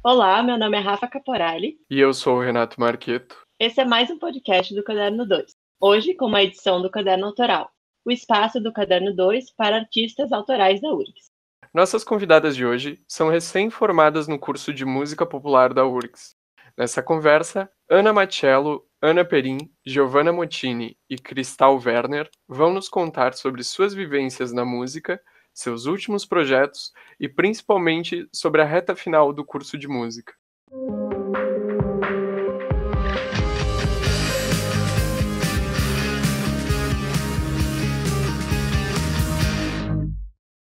Olá, meu nome é Rafa Caporali. E eu sou o Renato Marqueto. Esse é mais um podcast do Caderno 2. Hoje, com uma edição do Caderno Autoral, o espaço do Caderno 2 para artistas autorais da URGS. Nossas convidadas de hoje são recém-formadas no curso de Música Popular da URGS. Nessa conversa, Ana Machello, Ana Perin, Giovanna Mottini e Cristal Werner vão nos contar sobre suas vivências na música, seus últimos projetos e principalmente sobre a reta final do curso de música.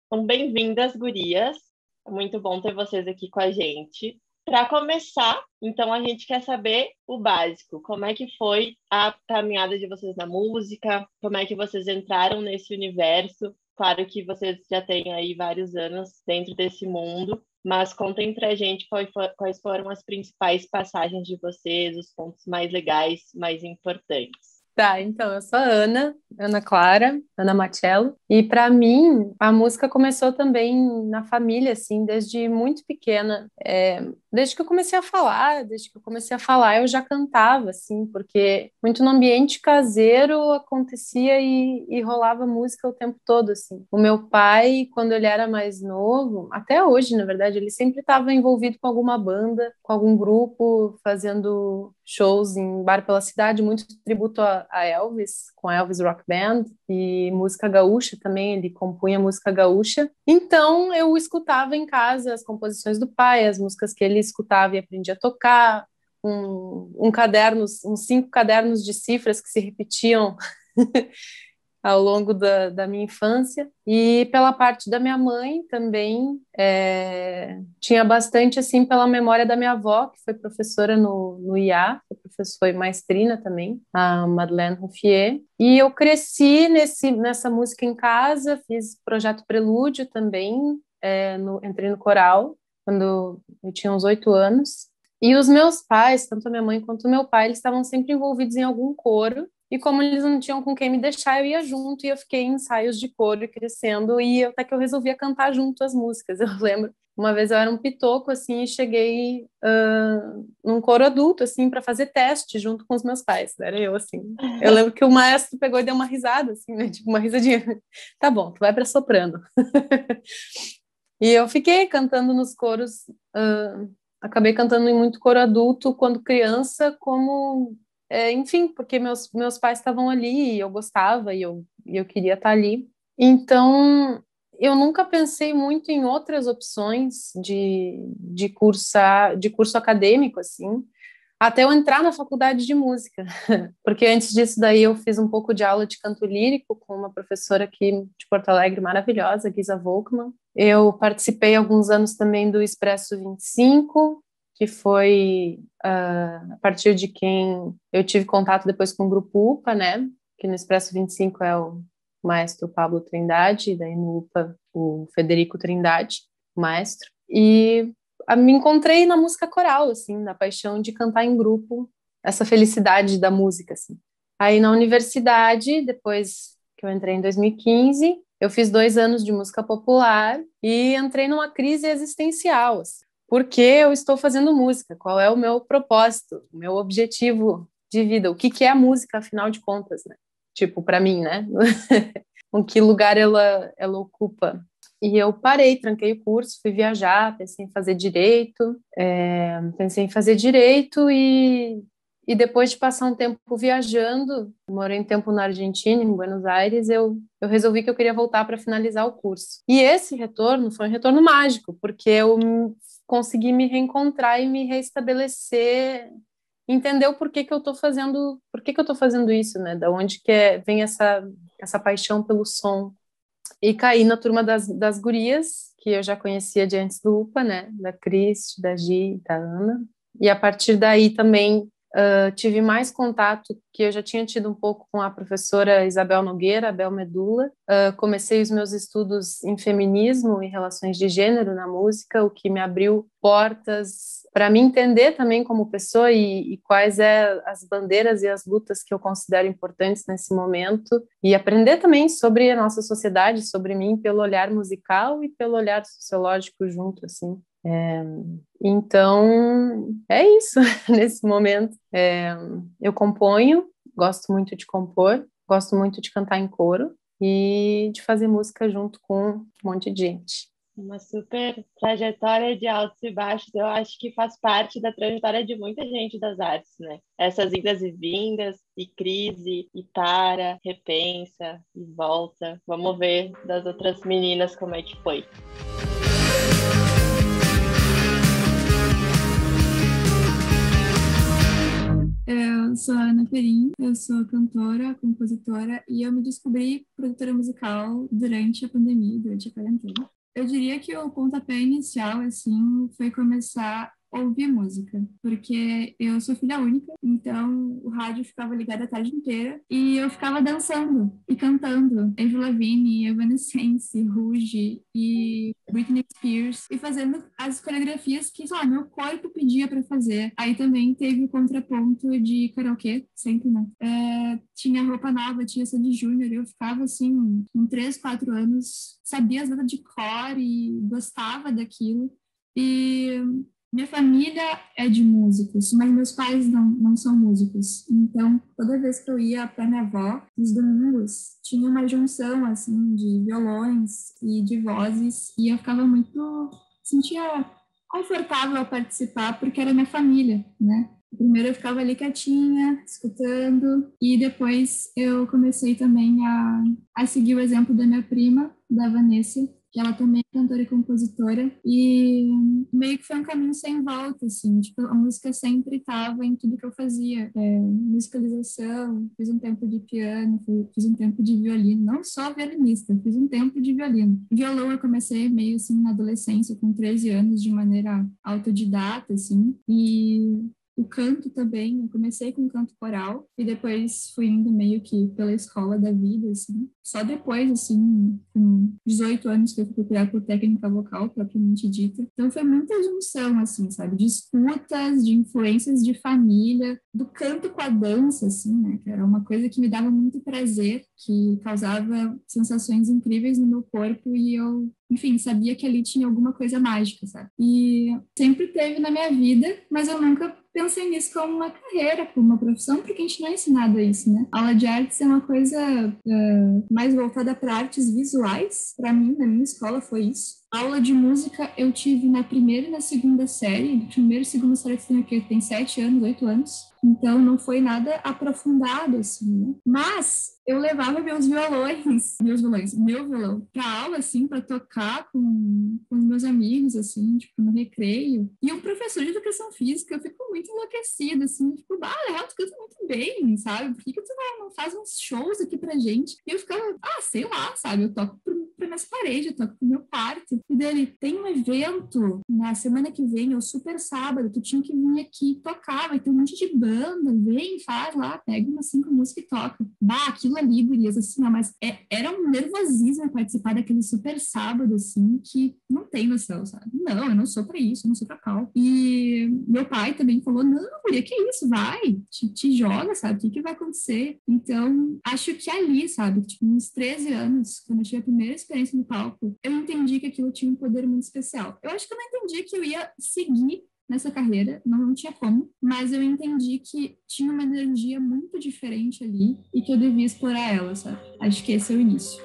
Então, bem-vindas, gurias. É muito bom ter vocês aqui com a gente. Para começar, então, a gente quer saber o básico. Como é que foi a caminhada de vocês na música? Como é que vocês entraram nesse universo? Claro que vocês já têm aí vários anos dentro desse mundo, mas contem pra gente quais foram as principais passagens de vocês, os pontos mais legais, mais importantes. Tá, então, eu sou a Ana Clara, Ana Machello, e para mim a música começou também na família, assim, desde muito pequena. Desde que eu comecei a falar, eu já cantava, assim, porque muito no ambiente caseiro acontecia e rolava música o tempo todo, assim. O meu pai, quando ele era mais novo, até hoje, na verdade, ele sempre estava envolvido com alguma banda, com algum grupo, fazendo shows em bar pela cidade, muito tributo a Elvis, com a Elvis Rock Band, e música gaúcha também, ele compunha música gaúcha. Então eu escutava em casa as composições do pai, as músicas que ele escutava e aprendia a tocar, uns 5 cadernos de cifras que se repetiam ao longo da minha infância. E pela parte da minha mãe também, tinha bastante, assim, pela memória da minha avó, que foi professora no IA, foi maestrina também, a Madeleine Ruffier. E eu cresci nessa música em casa, fiz projeto Prelúdio também, entrei no coral quando eu tinha uns 8 anos. E os meus pais, tanto a minha mãe quanto o meu pai, eles estavam sempre envolvidos em algum coro. E como eles não tinham com quem me deixar, eu ia junto e eu fiquei em ensaios de coro e crescendo, e até que eu resolvia cantar junto as músicas. Eu lembro, uma vez eu era um pitoco, assim, e cheguei num coro adulto, assim, para fazer teste junto com os meus pais. Era eu, assim. Eu lembro que o maestro pegou e deu uma risada, assim, né? Tipo, uma risadinha. Tá bom, tu vai para soprano. E eu fiquei cantando nos coros, acabei cantando em muito coro adulto quando criança, enfim, porque meus pais estavam ali e eu gostava e eu queria estar ali. Então, eu nunca pensei muito em outras opções de curso acadêmico, assim, até eu entrar na faculdade de música. Porque antes disso daí eu fiz um pouco de aula de canto lírico com uma professora aqui de Porto Alegre maravilhosa, Guisa Volkmann. Eu participei alguns anos também do Expresso 25, que foi a partir de quem eu tive contato depois com o Grupo UPA, né? Que no Expresso 25 é o maestro Pablo Trindade, e daí no UPA o Federico Trindade, o maestro. E me encontrei na música coral, assim, na paixão de cantar em grupo, essa felicidade da música, assim. Aí na universidade, depois que eu entrei em 2015, eu fiz 2 anos de música popular e entrei numa crise existencial, assim. Por que eu estou fazendo música? Qual é o meu propósito, o meu objetivo de vida? O que é a música, afinal de contas, né? Tipo, para mim, né? Com que lugar ela ocupa? E eu parei, tranquei o curso, fui viajar, pensei em fazer direito e depois de passar um tempo viajando, morei um tempo na Argentina, em Buenos Aires, eu resolvi que eu queria voltar para finalizar o curso. E esse retorno foi um retorno mágico, porque eu consegui me reencontrar e me reestabelecer, entender o porquê que eu estou fazendo, por que eu estou fazendo isso, né? Da onde vem essa paixão pelo som. E caí na turma das gurias, que eu já conhecia de antes do UPA, né? Da Cris, da Gi, da Ana. E a partir daí também tive mais contato, que eu já tinha tido um pouco com a professora Isabel Nogueira, Abel Medula. Comecei os meus estudos em feminismo e relações de gênero na música, o que me abriu portas para me entender também como pessoa e quais as bandeiras e as lutas que eu considero importantes nesse momento, e aprender também sobre a nossa sociedade, sobre mim, pelo olhar musical e pelo olhar sociológico junto, assim. Então, é isso. Nesse momento, eu componho, gosto muito de compor, gosto muito de cantar em coro e de fazer música junto com um monte de gente. Uma super trajetória de altos e baixos. Eu acho que faz parte da trajetória de muita gente das artes, né? Essas idas e vindas, e crise, e para, repensa, e volta. Vamos ver das outras meninas como é que foi. Eu sou a Ana Perim, eu sou cantora, compositora e eu me descobri produtora musical durante a pandemia, durante a quarentena. Eu diria que o pontapé inicial, assim, foi começar a ouvir música, porque eu sou filha única, então o rádio ficava ligado a tarde inteira e eu ficava dançando e cantando Avril Lavigne, Evanescence, Rouge e Britney Spears e fazendo as coreografias que, sei lá, meu corpo pedia para fazer. Aí também teve o contraponto de karaokê, sempre, né? Tinha roupa nova, tinha Sandy Júnior, eu ficava assim, com 3, 4 anos, sabia as letras de cor e gostava daquilo. E minha família é de músicos, mas meus pais não são músicos. Então, toda vez que eu ia para minha avó, nos domingos, tinha uma junção, assim, de violões e de vozes, e eu ficava muito... sentia confortável a participar, porque era minha família, né? Primeiro eu ficava ali quietinha, escutando, e depois eu comecei também a seguir o exemplo da minha prima, da Vanessa, que ela também é cantora e compositora, e meio que foi um caminho sem volta, assim, tipo, a música sempre estava em tudo que eu fazia, musicalização, fiz um tempo de piano, fiz um tempo de violino, não só violinista, fiz um tempo de violino. Violão eu comecei meio assim na adolescência, com 13 anos, de maneira autodidata, assim, e o canto também, eu comecei com canto coral e depois fui indo meio que pela escola da vida, assim. Só depois, assim, com 18 anos que eu fui procurar por técnica vocal, propriamente dita. Então foi muita junção, assim, sabe? De escutas, de influências de família, do canto com a dança, assim, né? Que era uma coisa que me dava muito prazer, que causava sensações incríveis no meu corpo e eu, enfim, sabia que ali tinha alguma coisa mágica, sabe? E sempre teve na minha vida, mas eu nunca pensei nisso como uma carreira, como uma profissão, porque a gente não é ensinado a isso, né? A aula de artes é uma coisa mais voltada para artes visuais. Para mim, na minha escola, foi isso. A aula de música eu tive na primeira e na segunda série. Primeira e segunda série tem 7 anos, 8 anos. Então, não foi nada aprofundado, assim, né? Mas eu levava meu violão pra aula, assim, para tocar com os meus amigos, assim, tipo, no recreio. E um professor de educação física, eu fico muito enlouquecida, assim, tipo, Léo, tu canta muito bem, sabe? Por que tu não faz uns shows aqui pra gente? E eu ficava, sei lá, sabe? Eu toco pra minhas paredes, eu toco pro meu quarto. E dele, tem um evento na semana que vem, é o Super Sábado, tu tinha que vir aqui tocar, vai ter um monte de banda, vem, faz lá, pega umas 5 músicas e toca. Aquilo ali, gurias, assim, mas era um nervosismo participar daquele Super Sábado, assim, que não tem noção, sabe? Não, eu não sou pra isso, eu não sou pra pau. E meu pai também falou, não, guria, que isso, vai, te joga, sabe? O que vai acontecer? Então, acho que ali, sabe, tipo, uns 13 anos, quando eu tive a primeira experiência no palco, eu entendi que aquilo tinha um poder muito especial. Eu acho que eu não entendi que eu ia seguir nessa carreira, não tinha como, mas eu entendi que tinha uma energia muito diferente ali e que eu devia explorar ela, sabe? Acho que esse é o início.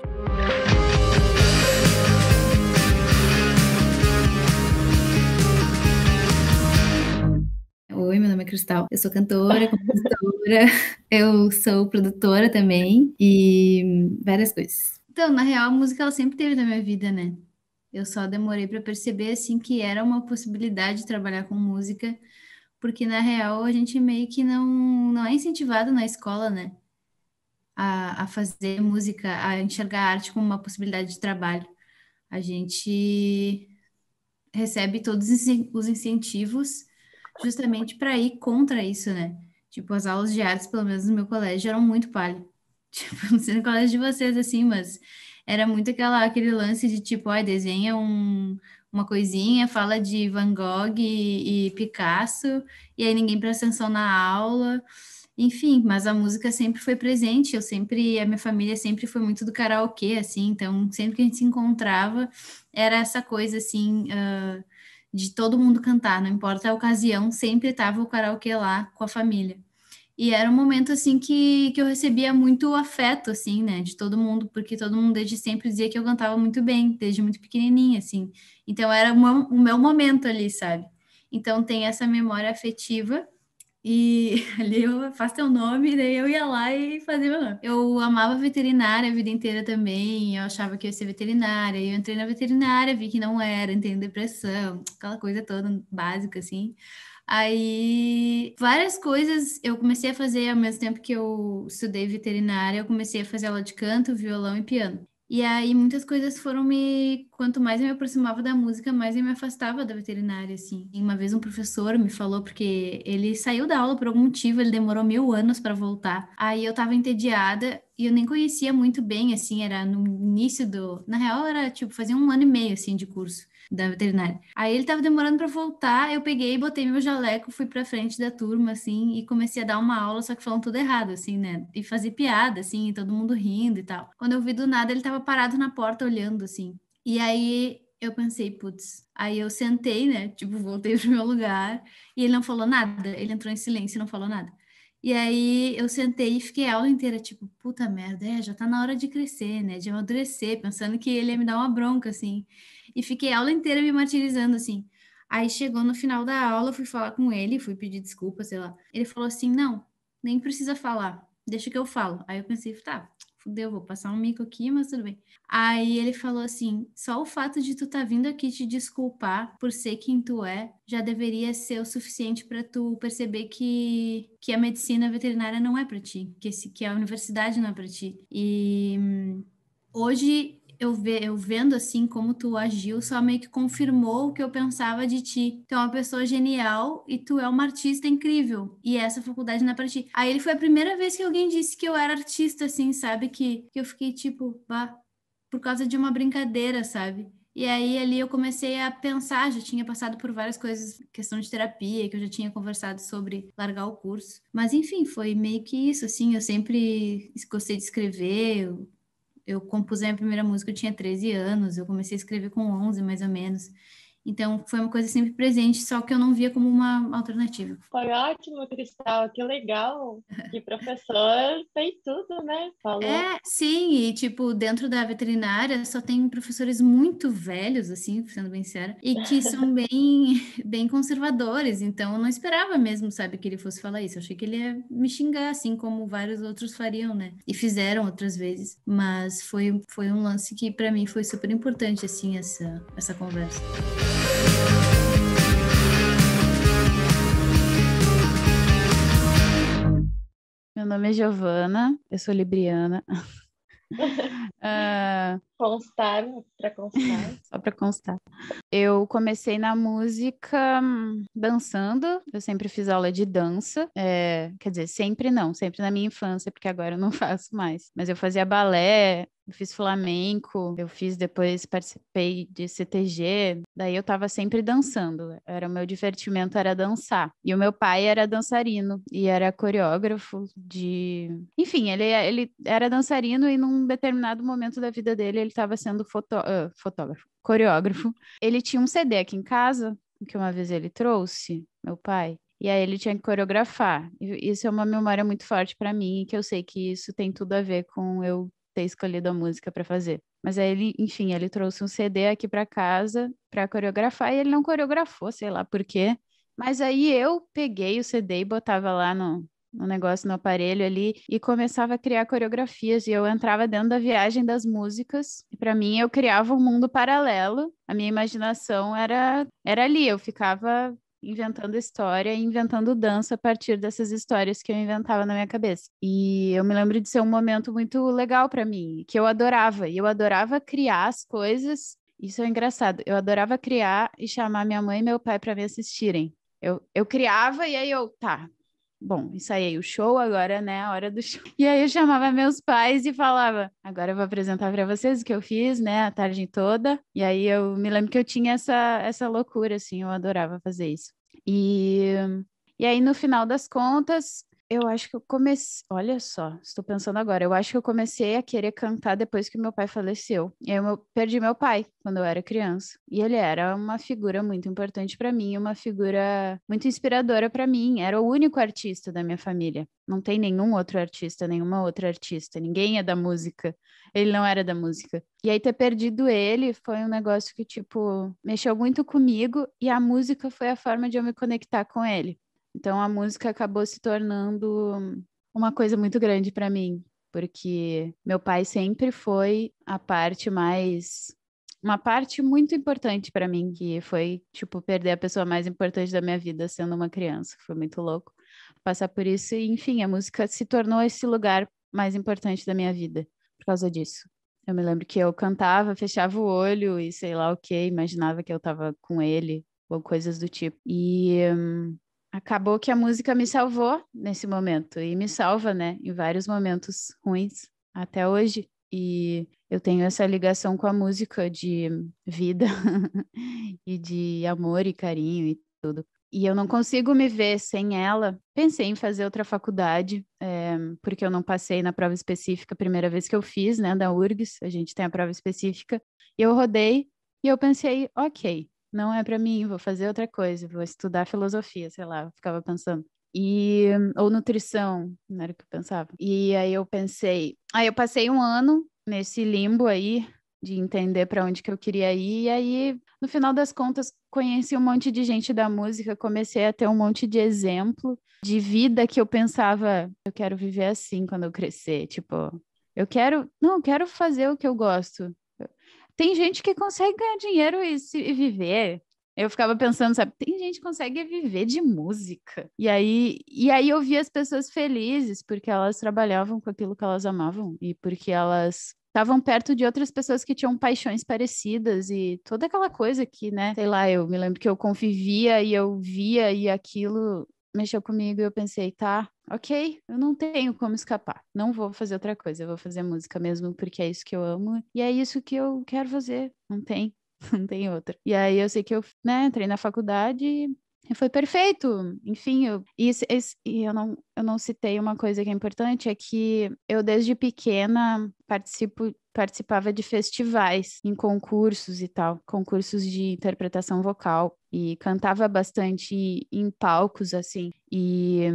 Oi, meu nome é Cristal. Eu sou cantora, compositora, eu sou produtora também e várias coisas. Então, na real, a música ela sempre teve na minha vida, né? Eu só demorei para perceber assim que era uma possibilidade de trabalhar com música, porque na real a gente meio que não é incentivado na escola, né? A fazer música, a enxergar a arte como uma possibilidade de trabalho. A gente recebe todos os incentivos justamente para ir contra isso, né? Tipo, as aulas de artes, pelo menos no meu colégio, eram muito palha. Tipo, não sei no colégio de vocês, assim, mas era muito aquele lance de tipo, desenha uma coisinha, fala de Van Gogh e Picasso, e aí ninguém presta atenção na aula. Enfim, mas a música sempre foi presente, a minha família sempre foi muito do karaokê, assim, então sempre que a gente se encontrava, era essa coisa, assim, de todo mundo cantar, não importa a ocasião, sempre tava o karaokê lá com a família. E era um momento, assim, que eu recebia muito afeto, assim, né, de todo mundo, porque todo mundo desde sempre dizia que eu cantava muito bem, desde muito pequenininha, assim. Então, era o meu momento ali, sabe? Então, tem essa memória afetiva e ali eu faço teu nome, daí eu ia lá e fazia meu nome. Eu amava veterinária a vida inteira também, eu achava que eu ia ser veterinária, e eu entrei na veterinária, vi que não era, entrei em depressão, aquela coisa toda básica, assim. Aí, várias coisas eu comecei a fazer ao mesmo tempo que eu estudei veterinária, eu comecei a fazer aula de canto, violão e piano. E aí muitas coisas foram me... Quanto mais eu me aproximava da música, mais eu me afastava da veterinária, assim. E uma vez um professor me falou, porque ele saiu da aula por algum motivo, ele demorou 1000 anos para voltar. Aí eu tava entediada e eu nem conhecia muito bem, assim, era no início do... Na real, era tipo, fazia 1 ano e meio, assim, de curso da veterinária. Aí ele tava demorando para voltar, eu peguei, botei meu jaleco, fui pra frente da turma, assim, e comecei a dar uma aula, só que falando tudo errado, assim, né? E fazer piada, assim, e todo mundo rindo e tal. Quando eu vi do nada, ele tava parado na porta olhando, assim. E aí eu pensei, putz. Aí eu sentei, né? Tipo, voltei pro meu lugar e ele não falou nada. Ele entrou em silêncio e não falou nada. E aí eu sentei e fiquei a aula inteira, tipo, puta merda, já tá na hora de crescer, né? De amadurecer, pensando que ele ia me dar uma bronca, assim. E fiquei a aula inteira me martirizando, assim. Aí chegou no final da aula, eu fui falar com ele, fui pedir desculpa, sei lá. Ele falou assim: não, nem precisa falar, deixa que eu falo. Aí eu pensei, tá, fudeu, vou passar um mico aqui, mas tudo bem. Aí ele falou assim: só o fato de tu tá vindo aqui te desculpar por ser quem tu é, já deveria ser o suficiente para tu perceber que a medicina veterinária não é para ti, que a universidade não é para ti. E hoje eu vendo assim como tu agiu, só meio que confirmou o que eu pensava de ti. Tu é uma pessoa genial e tu é uma artista incrível. E essa faculdade não é pra ti. Aí ele foi a primeira vez que alguém disse que eu era artista, assim, sabe? Que eu fiquei tipo, bah, por causa de uma brincadeira, sabe? E aí ali eu comecei a pensar, já tinha passado por várias coisas, questão de terapia, que eu já tinha conversado sobre largar o curso. Mas enfim, foi meio que isso, assim, eu sempre gostei de escrever, eu compus a minha primeira música, eu tinha 13 anos, eu comecei a escrever com 11, mais ou menos. Então, foi uma coisa sempre presente, só que eu não via como uma alternativa. Foi ótimo, Cristal, que legal. Que professor fez tudo, né? Falou. É, sim, e tipo, dentro da veterinária só tem professores muito velhos, assim, sendo bem sincera, e que são bem, bem conservadores, então eu não esperava mesmo, sabe, que ele fosse falar isso. Eu achei que ele ia me xingar, assim como vários outros fariam, né? E fizeram outras vezes, mas foi um lance que para mim foi super importante, assim, essa conversa. Meu nome é Giovana, eu sou libriana. Constar, para constar. Só para constar. Eu comecei na música dançando, eu sempre fiz aula de dança, quer dizer, sempre não, sempre na minha infância, porque agora eu não faço mais. Mas eu fazia balé, eu fiz flamenco, depois participei de CTG, daí eu tava sempre dançando, o meu divertimento era dançar. E o meu pai era dançarino e era coreógrafo Enfim, ele era dançarino e num determinado momento da vida dele ele estava sendo fotógrafo, coreógrafo. Ele tinha um CD aqui em casa, que uma vez ele trouxe, meu pai, e aí ele tinha que coreografar. E isso é uma memória muito forte para mim, que eu sei que isso tem tudo a ver com eu ter escolhido a música para fazer. Mas aí ele, enfim, ele trouxe um CD aqui para casa para coreografar e ele não coreografou, sei lá por quê. Mas aí eu peguei o CD e botava lá no negócio no aparelho ali e começava a criar coreografias e eu entrava dentro da viagem das músicas e para mim eu criava um mundo paralelo, a minha imaginação era ali, eu ficava inventando história e inventando dança a partir dessas histórias que eu inventava na minha cabeça. E eu me lembro de ser um momento muito legal para mim, que eu adorava, e eu adorava criar as coisas. Isso é engraçado, eu adorava criar e chamar minha mãe e meu pai para me assistirem. Eu criava e aí tá, bom, ensaiei o show, agora, né, a hora do show. E aí eu chamava meus pais e falava, agora eu vou apresentar para vocês o que eu fiz, né, a tarde toda. E aí eu me lembro que eu tinha essa loucura, assim, eu adorava fazer isso. E aí no final das contas, eu acho que eu comecei. Olha só, estou pensando agora. Eu acho que eu comecei a querer cantar depois que meu pai faleceu. E aí eu perdi meu pai quando eu era criança. E ele era uma figura muito importante para mim, uma figura muito inspiradora para mim. Era o único artista da minha família. Não tem nenhum outro artista, nenhuma outra artista. Ninguém é da música. Ele não era da música. E aí ter perdido ele foi um negócio que, tipo, mexeu muito comigo. E a música foi a forma de eu me conectar com ele. Então a música acabou se tornando uma coisa muito grande para mim, porque meu pai sempre foi uma parte muito importante para mim, que foi tipo perder a pessoa mais importante da minha vida sendo uma criança. Foi muito louco passar por isso e, enfim, a música se tornou esse lugar mais importante da minha vida por causa disso. Eu me lembro que eu cantava, fechava o olho e sei lá o que, imaginava que eu estava com ele ou coisas do tipo. E acabou que a música me salvou nesse momento e me salva, né, em vários momentos ruins até hoje. E eu tenho essa ligação com a música de vida e de amor e carinho e tudo. E eu não consigo me ver sem ela. Pensei em fazer outra faculdade, porque eu não passei na prova específica a primeira vez que eu fiz, né, da URGS. A gente tem a prova específica. E eu rodei e eu pensei, ok, não é para mim, vou fazer outra coisa, vou estudar filosofia, sei lá, eu ficava pensando. Ou nutrição, não era o que eu pensava. E aí eu pensei, aí eu passei um ano nesse limbo aí, de entender para onde que eu queria ir, e aí, no final das contas, conheci um monte de gente da música, comecei a ter um monte de exemplo de vida que eu pensava, eu quero viver assim quando eu crescer, tipo, eu quero fazer o que eu gosto. Tem gente que consegue ganhar dinheiro e viver. Eu ficava pensando, sabe, tem gente que consegue viver de música. E aí eu via as pessoas felizes porque elas trabalhavam com aquilo que elas amavam e porque elas estavam perto de outras pessoas que tinham paixões parecidas e toda aquela coisa que, né, sei lá, eu me lembro que eu convivia e eu via e aquilo mexeu comigo e eu pensei, tá, ok, eu não tenho como escapar, não vou fazer outra coisa, eu vou fazer música mesmo porque é isso que eu amo e é isso que eu quero fazer, não tem, não tem outra. E aí eu sei que eu, né, entrei na faculdade e foi perfeito, enfim, e eu não citei uma coisa que é importante, é que eu desde pequena participava de festivais, em concursos e tal, concursos de interpretação vocal, e cantava bastante em palcos, assim, e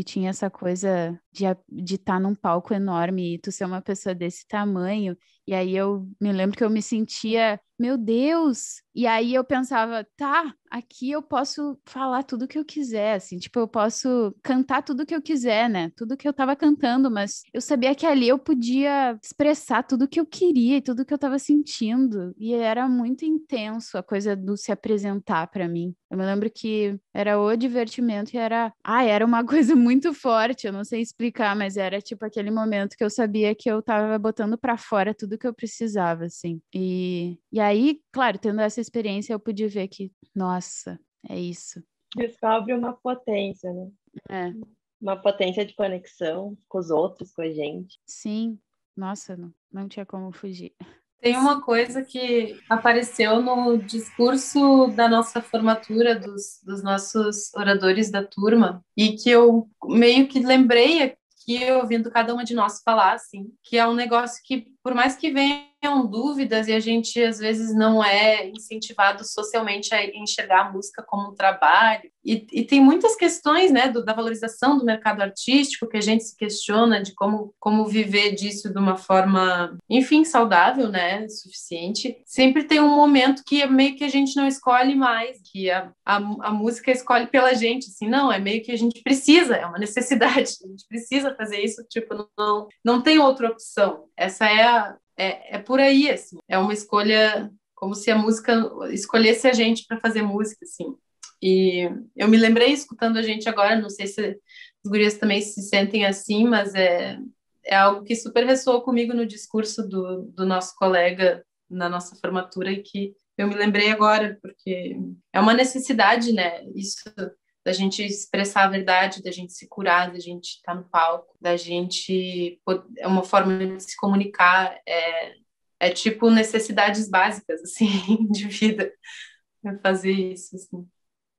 tinha essa coisa de estar num palco enorme e tu ser uma pessoa desse tamanho, e aí eu me lembro que eu me sentia, meu Deus! E aí eu pensava, tá, aqui eu posso falar tudo que eu quiser, assim, tipo, eu posso cantar tudo que eu quiser, né? Tudo que eu tava cantando, mas eu sabia que ali eu podia expressar tudo que eu queria e tudo que eu tava sentindo. E era muito intenso a coisa do se apresentar para mim. Eu me lembro que era o divertimento e era uma coisa muito forte, eu não sei explicar, mas era tipo aquele momento que eu sabia que eu tava botando para fora tudo que eu precisava, assim. E aí, claro, tendo essa experiência, eu pude ver que, nossa, é isso. Descobre uma potência, né? É, Uma potência de conexão com os outros, com a gente. sim. Nossa, não tinha como fugir. Tem uma coisa que apareceu no discurso da nossa formatura, dos nossos oradores da turma, e que eu meio que lembrei aqui, ouvindo cada uma de nós falar, assim, que é um negócio que, por mais que venham dúvidas e a gente, às vezes, não é incentivado socialmente a enxergar a música como um trabalho, e tem muitas questões, né, da valorização do mercado artístico que a gente se questiona de como viver disso de uma forma, enfim, saudável, né, suficiente. Sempre tem um momento que é meio que a gente não escolhe mais, que a música escolhe pela gente, assim, não, é meio que a gente precisa, é uma necessidade, a gente precisa fazer isso, tipo, não tem outra opção. Essa é por aí, assim, é uma escolha como se a música escolhesse a gente para fazer música, assim. E eu me lembrei escutando a gente agora, não sei se as gurias também se sentem assim, mas é algo que super ressoou comigo no discurso do nosso colega na nossa formatura e que eu me lembrei agora, porque é uma necessidade, né? Isso da gente expressar a verdade, da gente se curar, da gente estar no palco, da gente... É uma forma de se comunicar, é tipo necessidades básicas, assim, de vida, fazer isso, assim.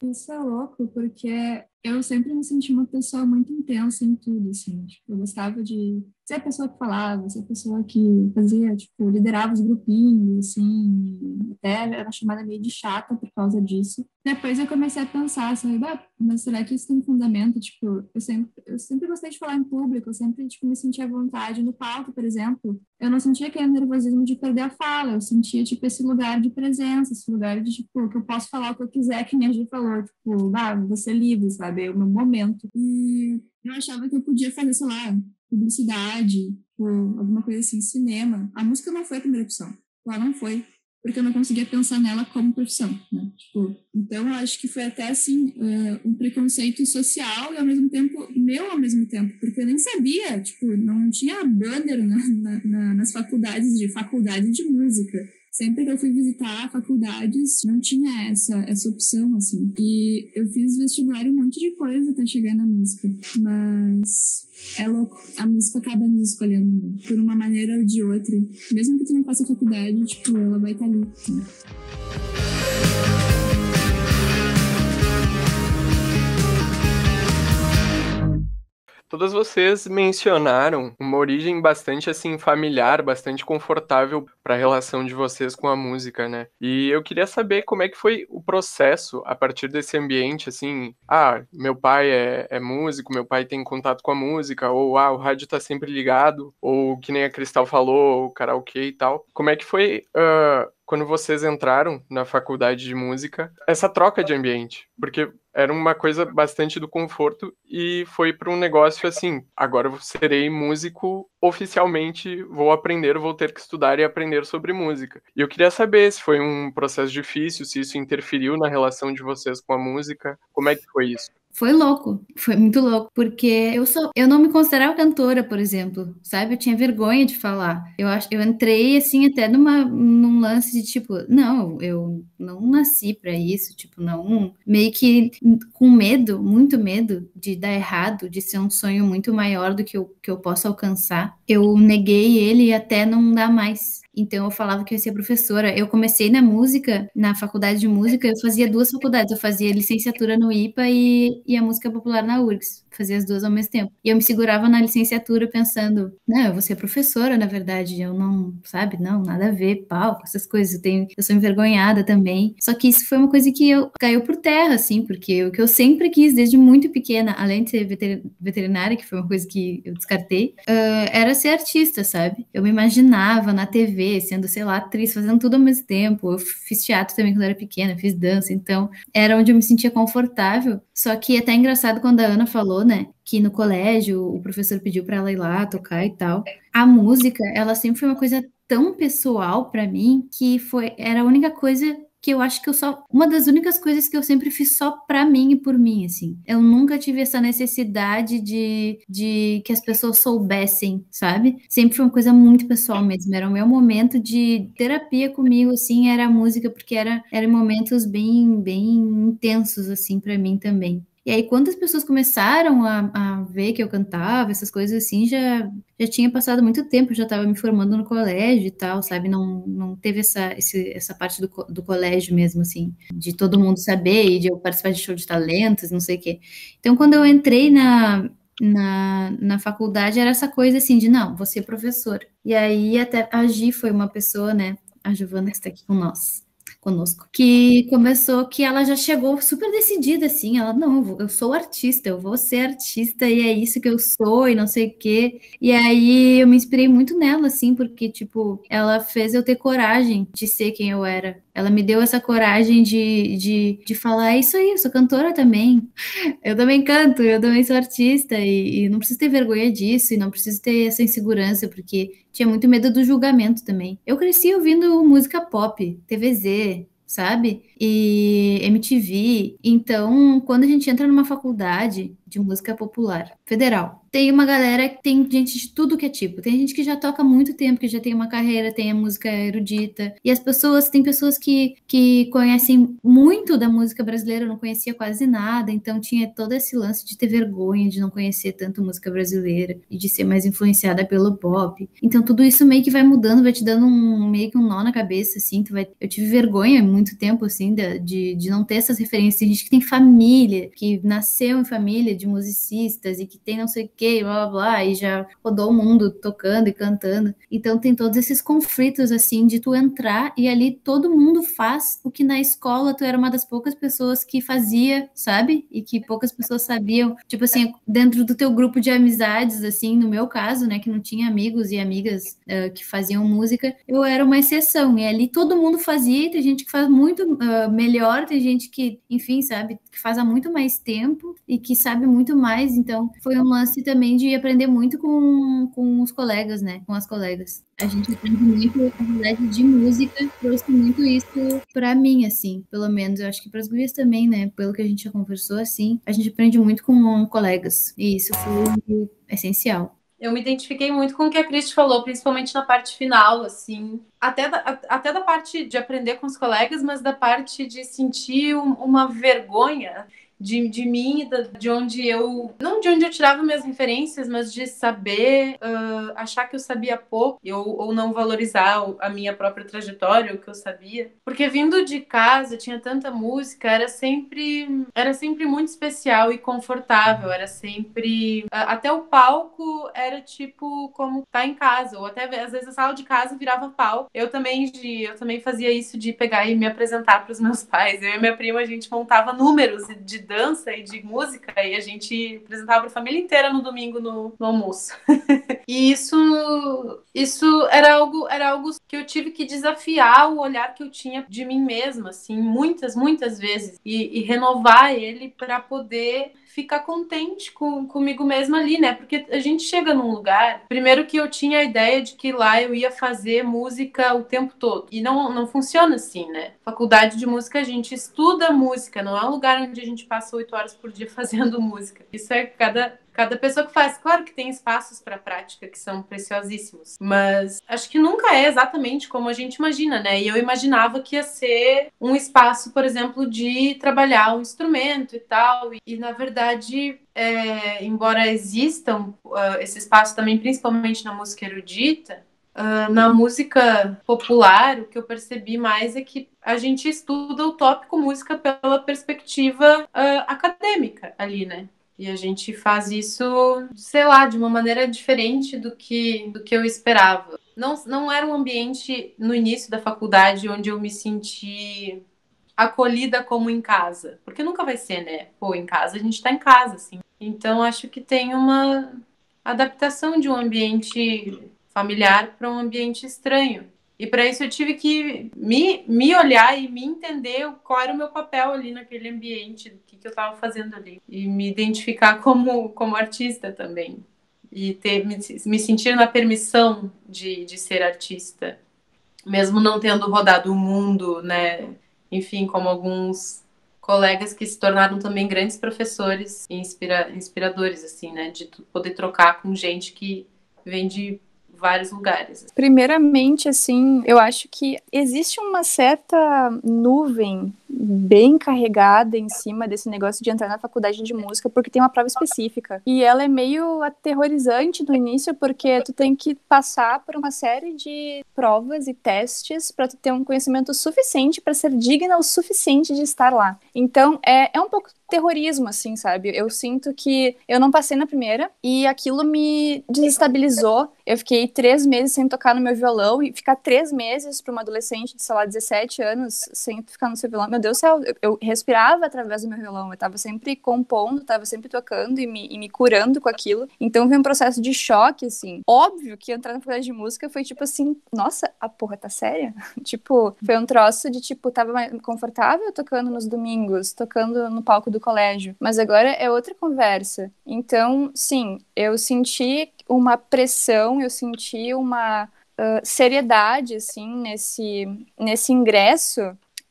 Isso é louco, porque eu sempre me senti uma pessoa muito intensa em tudo, assim. Tipo, eu gostava de ser a pessoa que falava, ser a pessoa que fazia, tipo, liderava os grupinhos, assim. E até era chamada meio de chata por causa disso. Depois eu comecei a pensar, sabe, mas será que isso tem fundamento? Tipo, eu sempre gostei de falar em público, eu sempre, tipo, me sentia à vontade. No palco, por exemplo, eu não sentia aquele nervosismo de perder a fala, eu sentia, tipo, esse lugar de presença, esse lugar de, tipo, que eu posso falar o que eu quiser, que minha Gi falou, tipo, vou ser livre, sabe, é o meu momento. E eu achava que eu podia fazer, sei lá, publicidade, ou alguma coisa assim, cinema. A música não foi a primeira opção, ela não foi, porque eu não conseguia pensar nela como profissão, né? Tipo, então eu acho que foi até assim um preconceito social e ao mesmo tempo meu ao mesmo tempo, porque eu nem sabia, tipo, não tinha banner nas faculdades de música. Sempre que eu fui visitar faculdades, não tinha essa opção, assim. E eu fiz vestibular e um monte de coisa até chegar na música. Mas é louco. A música acaba nos escolhendo, né? Por uma maneira ou de outra. Mesmo que tu não faça faculdade, tipo, ela vai estar ali, né? Todas vocês mencionaram uma origem bastante assim familiar, bastante confortável para a relação de vocês com a música, né? E eu queria saber como é que foi o processo a partir desse ambiente, assim, meu pai é músico, meu pai tem contato com a música, ou o rádio tá sempre ligado, ou que nem a Cristal falou, o karaokê e tal. Como é que foi quando vocês entraram na faculdade de música, essa troca de ambiente? Porque era uma coisa bastante do conforto e foi para um negócio assim, agora eu serei músico oficialmente, vou ter que estudar e aprender sobre música. E eu queria saber se foi um processo difícil, se isso interferiu na relação de vocês com a música, como é que foi isso? Foi louco, foi muito louco, porque eu não me considerava cantora, por exemplo, sabe? Eu tinha vergonha de falar. Eu entrei assim até num lance de tipo, não, eu não nasci pra isso, tipo, não, meio que com medo, muito medo de dar errado, de ser um sonho muito maior do que eu posso alcançar. Eu neguei ele até não dar mais. Então eu falava que eu ia ser professora. Eu comecei na música, na faculdade de música, eu fazia duas faculdades. Eu fazia licenciatura no IPA e a música popular na URGS. Fazia as duas ao mesmo tempo. E eu me segurava na licenciatura pensando, não, eu vou ser professora, na verdade. Eu não, sabe, não, nada a ver, palco, essas coisas. Eu sou envergonhada também. Só que isso foi uma coisa que caiu por terra, assim, porque o que eu sempre quis, desde muito pequena, além de ser veterinária, que foi uma coisa que eu descartei, era ser artista, sabe? Eu me imaginava na TV, sendo, sei lá, atriz, fazendo tudo ao mesmo tempo. Eu fiz teatro também quando eu era pequena, fiz dança, então era onde eu me sentia confortável. Só que é até engraçado quando a Ana falou, né, que no colégio o professor pediu para ela ir lá tocar e tal. A música, ela sempre foi uma coisa tão pessoal para mim que era a única coisa que eu acho que uma das únicas coisas que eu sempre fiz só pra mim e por mim, assim. Eu nunca tive essa necessidade de que as pessoas soubessem, sabe? Sempre foi uma coisa muito pessoal mesmo. Era o meu momento de terapia comigo, assim, era a música, porque era momentos bem, bem intensos, assim, pra mim também. E aí, quando as pessoas começaram a ver que eu cantava, essas coisas assim, já tinha passado muito tempo, eu já estava me formando no colégio e tal, sabe? Não teve essa parte do colégio mesmo, assim, de todo mundo saber e de eu participar de show de talentos, não sei o quê. Então, quando eu entrei na faculdade, era essa coisa assim de, não, vou ser professora. E aí, até a Gi foi uma pessoa, né? A Giovana que está aqui conosco, que começou, que ela já chegou super decidida, assim, ela, não, eu sou artista, eu vou ser artista, e é isso que eu sou, e não sei o quê, e aí eu me inspirei muito nela, assim, porque, tipo, ela fez eu ter coragem de ser quem eu era, ela me deu essa coragem de falar, é isso aí, eu sou cantora também, eu também canto, eu também sou artista, e não preciso ter vergonha disso, e não preciso ter essa insegurança, porque tinha muito medo do julgamento também. Eu cresci ouvindo música pop, TVZ, sabe? E MTV. Então, quando a gente entra numa faculdade de música popular, federal, tem uma galera, tem gente de tudo que é tipo. Tem gente que já toca há muito tempo, que já tem uma carreira, tem a música erudita. E tem pessoas que conhecem muito da música brasileira, eu não conhecia quase nada, então tinha todo esse lance de ter vergonha de não conhecer tanto música brasileira e de ser mais influenciada pelo pop. Então tudo isso meio que vai mudando, vai te dando meio que um nó na cabeça, assim. Eu tive vergonha muito tempo, assim, de não ter essas referências. Tem gente que tem família, que nasceu em família de musicistas e que tem não sei o que, blá, blá, blá, e já rodou o mundo tocando e cantando. Então tem todos esses conflitos, assim, de tu entrar e ali todo mundo faz o que na escola tu era uma das poucas pessoas que fazia, sabe? E que poucas pessoas sabiam. Tipo assim, dentro do teu grupo de amizades, assim, no meu caso, né, que não tinha amigos e amigas que faziam música, eu era uma exceção. E ali todo mundo fazia, e tem gente que faz muito melhor, tem gente que, enfim, sabe, que faz há muito mais tempo e que sabe muito mais. Então, foi um lance também de aprender muito com os colegas, né? Com as colegas. A gente aprende muito, a verdade, de música, trouxe muito isso pra mim, assim, pelo menos. Eu acho que pras gurias também, né? Pelo que a gente já conversou, assim, a gente aprende muito com colegas. E isso foi essencial. Eu me identifiquei muito com o que a Cristi falou, principalmente na parte final, assim. Até da parte de aprender com os colegas, mas da parte de sentir uma vergonha de mim, de onde eu... Não de onde eu tirava minhas referências, mas de saber, achar que eu sabia pouco, ou não valorizar a minha própria trajetória, o que eu sabia. Porque vindo de casa, tinha tanta música, era sempre muito especial e confortável, era sempre... Até o palco era tipo como tá em casa, ou até às vezes a sala de casa virava palco. Eu também fazia isso de pegar e me apresentar para os meus pais. Eu e minha prima, a gente montava números de dança e de música e a gente apresentava para a família inteira no domingo no almoço. E isso era algo que eu tive que desafiar o olhar que eu tinha de mim mesma, assim, muitas vezes, e renovar ele para poder ficar contente comigo mesma ali, né? Porque a gente chega num lugar, primeiro que eu tinha a ideia de que lá eu ia fazer música o tempo todo. E não funciona assim, né? Faculdade de música, a gente estuda música, não é um lugar onde a gente passa 8 horas por dia fazendo música. Isso é cada pessoa que faz. Claro que tem espaços para prática que são preciosíssimos, mas acho que nunca é exatamente como a gente imagina, né? E eu imaginava que ia ser um espaço, por exemplo, de trabalhar um instrumento e tal. E na verdade, embora existam esse espaço também, principalmente na música erudita, na música popular, o que eu percebi mais é que a gente estuda o tópico música pela perspectiva acadêmica ali, né? E a gente faz isso, sei lá, de uma maneira diferente do que eu esperava. Não era um ambiente no início da faculdade onde eu me senti acolhida como em casa. Porque nunca vai ser, né? Pô, em casa a gente tá em casa, assim. Então acho que tem uma adaptação de um ambiente familiar para um ambiente estranho. E para isso eu tive que me olhar e me entender qual era o meu papel ali naquele ambiente, o que eu estava fazendo ali. E me identificar como artista também. E me sentir na permissão de ser artista. Mesmo não tendo rodado o mundo, né? Enfim, como alguns colegas que se tornaram também grandes professores e inspiradores, assim, né? De poder trocar com gente que vem de vários lugares. Primeiramente, assim, eu acho que existe uma certa nuvem bem carregada em cima desse negócio de entrar na faculdade de música, porque tem uma prova específica. E ela é meio aterrorizante no início, porque tu tem que passar por uma série de provas e testes para tu ter um conhecimento suficiente para ser digna o suficiente de estar lá. Então, é um pouco terrorismo, assim, sabe? Eu sinto que eu não passei na primeira e aquilo me desestabilizou. Eu fiquei 3 meses sem tocar no meu violão e ficar 3 meses para uma adolescente de, sei lá, 17 anos sem ficar no seu violão. Meu Deus do céu, eu respirava através do meu violão. Eu tava sempre compondo, tava sempre tocando e me curando com aquilo. Então foi um processo de choque, assim. Óbvio que entrar na faculdade de música foi tipo assim, nossa, a porra tá séria? Tipo, foi um troço de tipo, tava mais confortável tocando nos domingos, tocando no palco do colégio. Mas agora é outra conversa. Então, sim, eu senti uma pressão, eu senti uma seriedade, assim, nesse ingresso.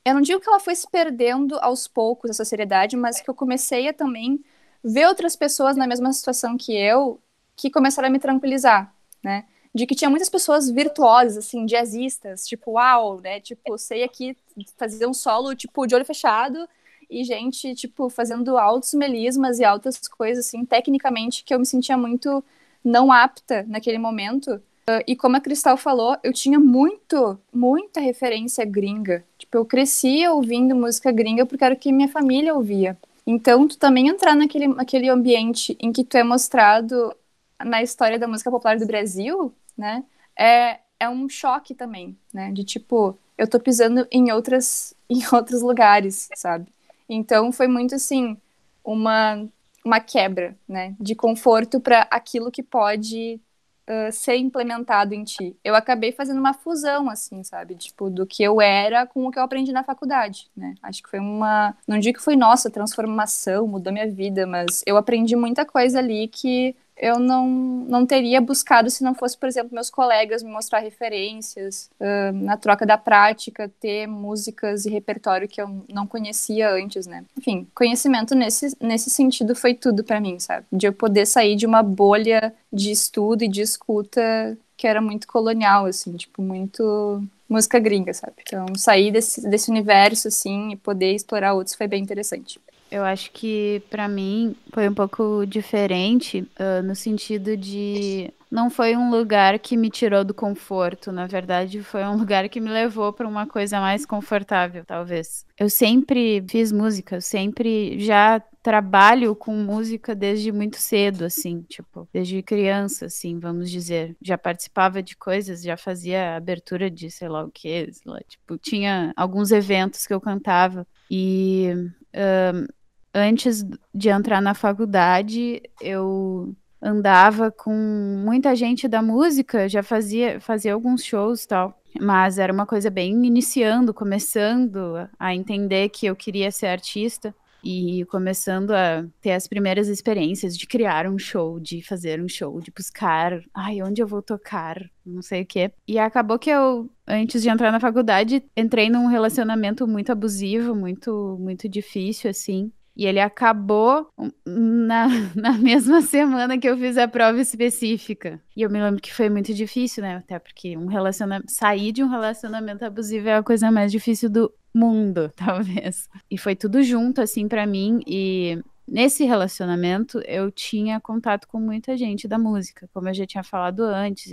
Eu não digo que ela foi se perdendo aos poucos, essa seriedade, mas que eu comecei a também ver outras pessoas na mesma situação que eu que começaram a me tranquilizar, né? De que tinha muitas pessoas virtuosas, assim, jazzistas, tipo, uau, né? Tipo, sei aqui fazer um solo, tipo, de olho fechado, e gente, tipo, fazendo altos melismas e altas coisas, assim, tecnicamente, que eu me sentia muito não apta naquele momento. E como a Cristal falou, eu tinha muita referência gringa. Tipo, eu cresci ouvindo música gringa porque era o que minha família ouvia. Então, tu também entrar naquele ambiente em que tu é mostrado na história da música popular do Brasil, né? É um choque também, né? De tipo, eu tô pisando em outros lugares, sabe? Então, foi muito assim, uma quebra, né? De conforto para aquilo que pode ser implementado em ti. Eu acabei fazendo uma fusão, assim, sabe? Tipo, do que eu era com o que eu aprendi na faculdade, né? Acho que foi não digo que foi, nossa, transformação, mudou minha vida, mas eu aprendi muita coisa ali que eu não teria buscado se não fosse, por exemplo, meus colegas me mostrar referências, na troca da prática, ter músicas e repertório que eu não conhecia antes, né? Enfim, conhecimento nesse sentido foi tudo pra mim, sabe? De eu poder sair de uma bolha de estudo e de escuta que era muito colonial, assim, tipo, muito música gringa, sabe? Então, sair desse universo, assim, e poder explorar outros foi bem interessante. Eu acho que pra mim foi um pouco diferente, no sentido de não foi um lugar que me tirou do conforto, na verdade foi um lugar que me levou pra uma coisa mais confortável, talvez. Eu sempre fiz música, eu sempre já trabalho com música desde muito cedo, assim, tipo, desde criança, assim, vamos dizer. Já participava de coisas, já fazia abertura de sei lá o quê, sei lá, tipo, tinha alguns eventos que eu cantava e antes de entrar na faculdade, eu andava com muita gente da música, já fazia alguns shows e tal, mas era uma coisa bem iniciando, começando a entender que eu queria ser artista e começando a ter as primeiras experiências de criar um show, de fazer um show, de buscar, onde eu vou tocar, não sei o quê. E acabou que eu, antes de entrar na faculdade, entrei num relacionamento muito abusivo, muito, muito difícil, assim. E ele acabou na mesma semana que eu fiz a prova específica. E eu me lembro que foi muito difícil, né? Até porque sair de um relacionamento abusivo é a coisa mais difícil do mundo, talvez. E foi tudo junto, assim, pra mim. E nesse relacionamento, eu tinha contato com muita gente da música. Como eu já tinha falado antes,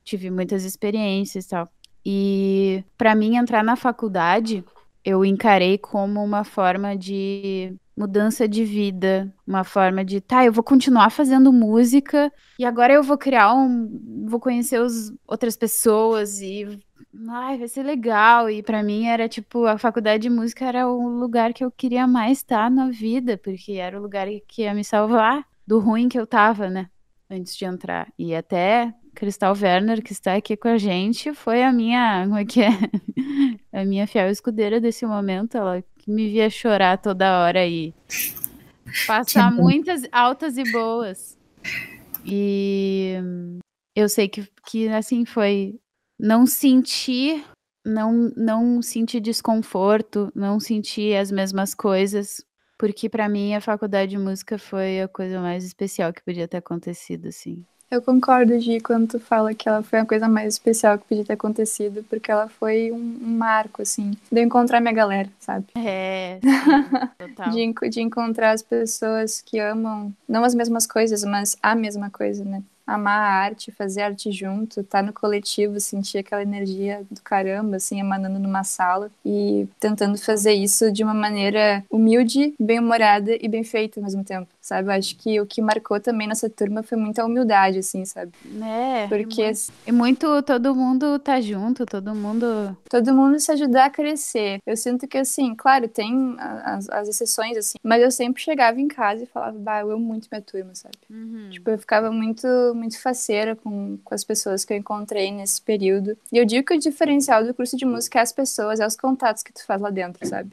tive muitas experiências e tal. E pra mim, entrar na faculdade, eu encarei como uma forma de mudança de vida, uma forma de, eu vou continuar fazendo música e agora eu vou vou conhecer outras pessoas e, vai ser legal. E pra mim era tipo, a faculdade de música era o lugar que eu queria mais estar na vida, porque era o lugar que ia me salvar do ruim que eu tava, né, antes de entrar. E até Cristal Werner, que está aqui com a gente, foi a minha, como é que é? A minha fiel escudeira desse momento, ela que me via chorar toda hora e passar muitas altas e boas. E eu sei que assim foi não sentir desconforto, não sentir as mesmas coisas, porque pra mim a faculdade de música foi a coisa mais especial que podia ter acontecido, assim. Eu concordo, Gi, quando tu fala que ela foi a coisa mais especial que podia ter acontecido, porque ela foi um marco, assim, de eu encontrar minha galera, sabe? Sim, total. De encontrar as pessoas que amam, não as mesmas coisas, mas a mesma coisa, né? Amar a arte, fazer arte junto, estar no coletivo, sentir aquela energia do caramba, assim, emanando numa sala e tentando fazer isso de uma maneira humilde, bem-humorada e bem feita ao mesmo tempo, sabe? Eu acho que o que marcou também nessa turma foi muita humildade, assim, sabe? Porque e muito todo mundo tá junto, todo mundo se ajudar a crescer. Eu sinto que, assim, claro, tem as exceções, assim, mas eu sempre chegava em casa e falava, eu amo muito minha turma, sabe? Uhum. Tipo, eu ficava muito faceira com as pessoas que eu encontrei nesse período. E eu digo que o diferencial do curso de música é as pessoas, é os contatos que tu faz lá dentro, sabe?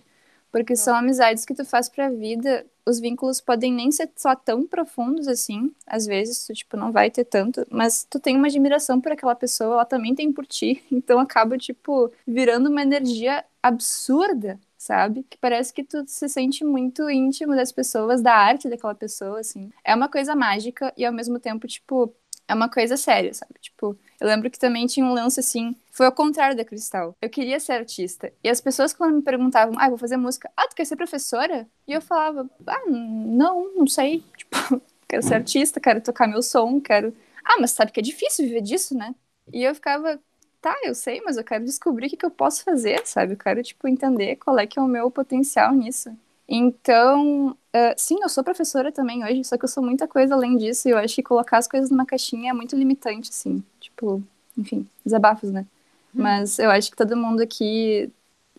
Porque são amizades que tu faz pra vida. Os vínculos podem nem ser só tão profundos assim. Às vezes, tu, tipo, não vai ter tanto. Mas tu tem uma admiração por aquela pessoa, ela também tem por ti. Então acaba, tipo, virando uma energia absurda, sabe? Que parece que tu se sente muito íntimo das pessoas, da arte daquela pessoa, assim. É uma coisa mágica e ao mesmo tempo, tipo, é uma coisa séria, sabe? Tipo, eu lembro que também tinha um lance assim, foi ao contrário da Cristal. Eu queria ser artista. E as pessoas quando me perguntavam, vou fazer música, tu quer ser professora? E eu falava, não sei. Tipo, quero ser artista, quero tocar meu som, quero... mas sabe que é difícil viver disso, né? E eu ficava, eu sei, mas eu quero descobrir o que eu posso fazer, sabe? Eu quero, tipo, entender qual é que é o meu potencial nisso. Então, sim, eu sou professora também hoje, só que eu sou muita coisa além disso, e eu acho que colocar as coisas numa caixinha é muito limitante, assim. Tipo, enfim, desabafos, né? Mas eu acho que todo mundo aqui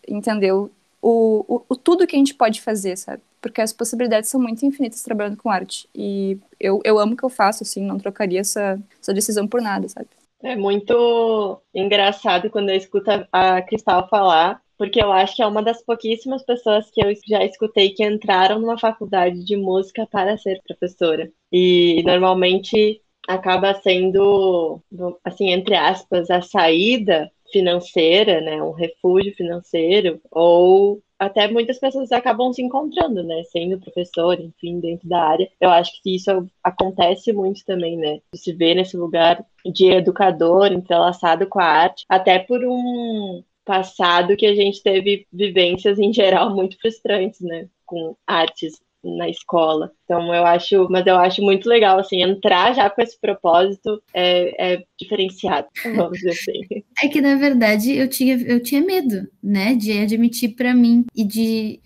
entendeu o tudo que a gente pode fazer, sabe? Porque as possibilidades são muito infinitas trabalhando com arte. E eu amo o que eu faço, assim, não trocaria essa decisão por nada, sabe? É muito engraçado quando eu escuto a Cristal falar, porque eu acho que é uma das pouquíssimas pessoas que eu já escutei que entraram numa faculdade de música para ser professora. E normalmente acaba sendo, assim, entre aspas, a saída financeira, né, um refúgio financeiro, ou até muitas pessoas acabam se encontrando, né, sendo professor, enfim, dentro da área. Eu acho que isso acontece muito também, né, de se ver nesse lugar de educador entrelaçado com a arte, até por um passado que a gente teve vivências em geral muito frustrantes, né, com artes na escola. Então eu acho muito legal, assim, entrar já com esse propósito é diferenciado, vamos dizer assim. É que, na verdade, eu tinha medo, né, de admitir pra mim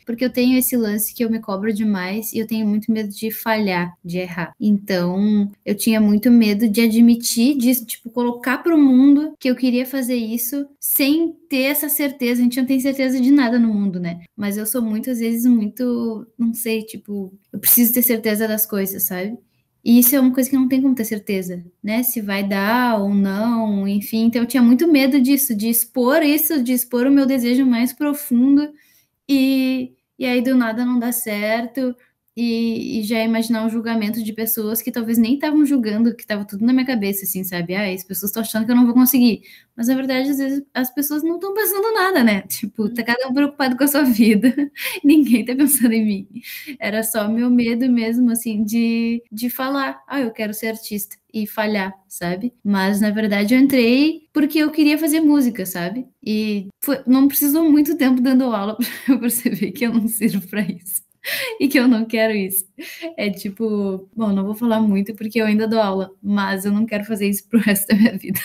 porque eu tenho esse lance que eu me cobro demais e eu tenho muito medo de falhar, de errar. Então, eu tinha muito medo de admitir, de, tipo, colocar pro mundo que eu queria fazer isso sem ter essa certeza. A gente não tem certeza de nada no mundo, né? Mas eu sou muitas vezes muito, não sei, tipo, eu preciso ter certeza das coisas, sabe? E isso é uma coisa que não tem como ter certeza, né? Se vai dar ou não, enfim. Então eu tinha muito medo disso, de expor o meu desejo mais profundo e aí do nada não dá certo e já imaginar um julgamento de pessoas que talvez nem estavam julgando, que estava tudo na minha cabeça, assim, sabe? As pessoas estão achando que eu não vou conseguir. Mas na verdade, às vezes, as pessoas não estão pensando nada, né? Tipo, tá cada um preocupado com a sua vida, ninguém tá pensando em mim. Era só meu medo mesmo, assim, de falar, eu quero ser artista e falhar, sabe? Mas na verdade eu entrei porque eu queria fazer música, sabe? E não precisou muito tempo dando aula pra eu perceber que eu não sirvo pra isso. E que eu não quero isso. É tipo, bom, não vou falar muito porque eu ainda dou aula, mas eu não quero fazer isso pro resto da minha vida.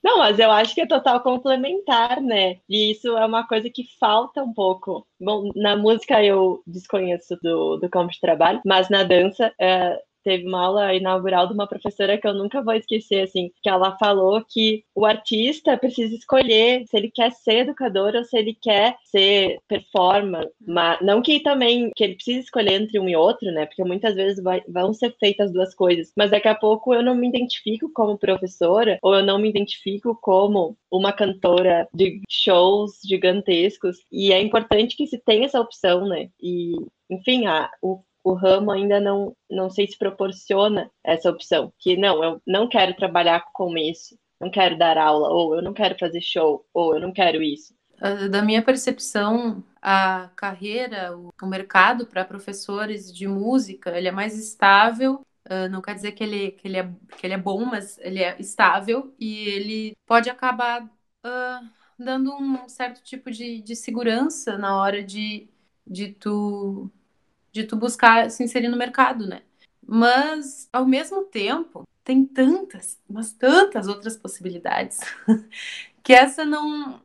Não, mas eu acho que é total complementar, né? E isso é uma coisa que falta um pouco. Bom, na música eu desconheço do campo de trabalho, mas na dança teve uma aula inaugural de uma professora que eu nunca vou esquecer, assim, que ela falou que o artista precisa escolher se ele quer ser educador ou se ele quer ser performer, mas não que também que ele precisa escolher entre um e outro, né? Porque muitas vezes vão ser feitas as duas coisas, mas daqui a pouco eu não me identifico como professora ou eu não me identifico como uma cantora de shows gigantescos e é importante que se tenha essa opção, né? E, enfim, o ramo ainda não sei se proporciona essa opção, que não, eu não quero trabalhar com isso, não quero dar aula, ou eu não quero fazer show, ou eu não quero isso. Da minha percepção, a carreira, o mercado para professores de música, ele é mais estável. Não quer dizer que ele é bom, mas ele é estável e ele pode acabar dando um certo tipo de segurança na hora de tu buscar se inserir no mercado, né? Mas, ao mesmo tempo, tem tantas outras possibilidades que essa não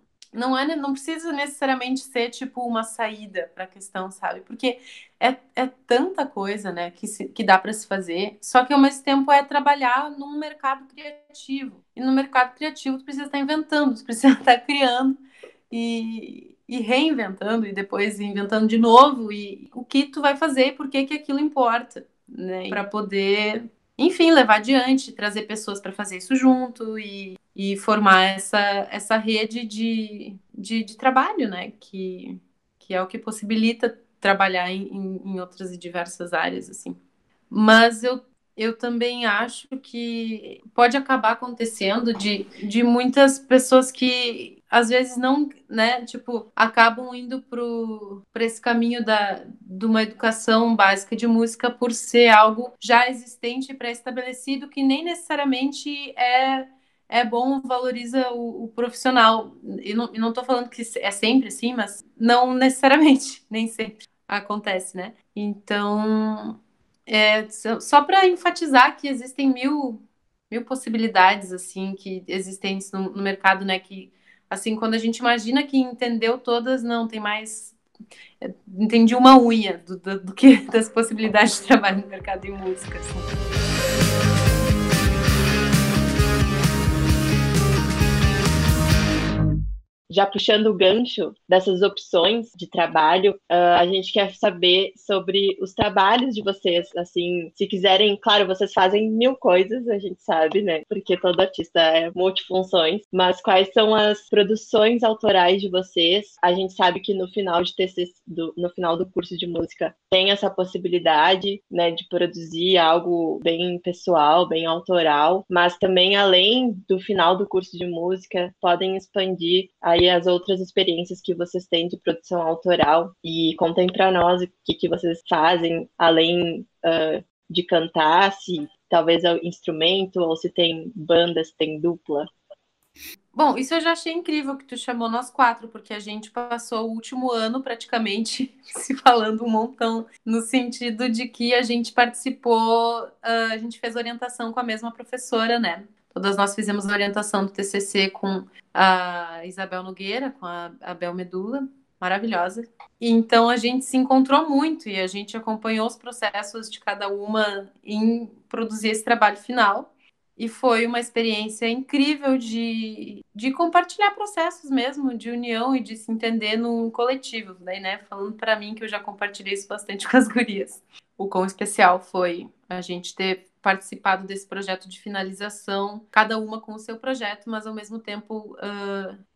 precisa necessariamente ser tipo uma saída para a questão, sabe? Porque é tanta coisa, né, que dá para se fazer, só que ao mesmo tempo é trabalhar num mercado criativo. E no mercado criativo tu precisa estar inventando, tu precisa estar criando e reinventando e depois inventando de novo e o que tu vai fazer, por que aquilo importa, né? Para poder, enfim, levar adiante, trazer pessoas para fazer isso junto e formar essa rede de trabalho, né? Que é o que possibilita trabalhar em outras e diversas áreas, assim. Mas eu também acho que pode acabar acontecendo de muitas pessoas que às vezes não, né, tipo, acabam indo para esse caminho de uma educação básica de música por ser algo já existente e pré-estabelecido, que nem necessariamente é bom, valoriza o profissional. E não tô falando que é sempre assim, mas não necessariamente, nem sempre acontece, né? Então, só para enfatizar que existem mil possibilidades, assim, que existem no mercado, né? Que, assim, quando a gente imagina que entendeu todas, não, tem mais... Entendi uma unha do que das possibilidades de trabalho no mercado de música, assim. Já puxando o gancho dessas opções de trabalho, a gente quer saber sobre os trabalhos de vocês, assim, se quiserem, claro, vocês fazem 1000 coisas, a gente sabe, né, porque todo artista é multifunções, mas quais são as produções autorais de vocês? A gente sabe que no final de TCC, no final do curso de música, tem essa possibilidade, né, de produzir algo bem pessoal, bem autoral, mas também, além do final do curso de música, podem expandir aí as outras experiências que vocês têm de produção autoral e contem para nós o que vocês fazem, além de cantar, se talvez é o instrumento, ou se tem banda, se tem dupla. Bom, isso eu já achei incrível que tu chamou nós 4, porque a gente passou o último ano praticamente se falando um montão, no sentido de que a gente participou, a gente fez orientação com a mesma professora, né? Todas nós fizemos a orientação do TCC com a Isabel Nogueira, com a Abel Medula, maravilhosa. E então a gente se encontrou muito e a gente acompanhou os processos de cada uma em produzir esse trabalho final. E foi uma experiência incrível de compartilhar processos mesmo, de união e de se entender no coletivo. Daí, né, falando para mim que eu já compartilhei isso bastante com as gurias. O quão especial foi a gente ter participado desse projeto de finalização, cada uma com o seu projeto, mas ao mesmo tempo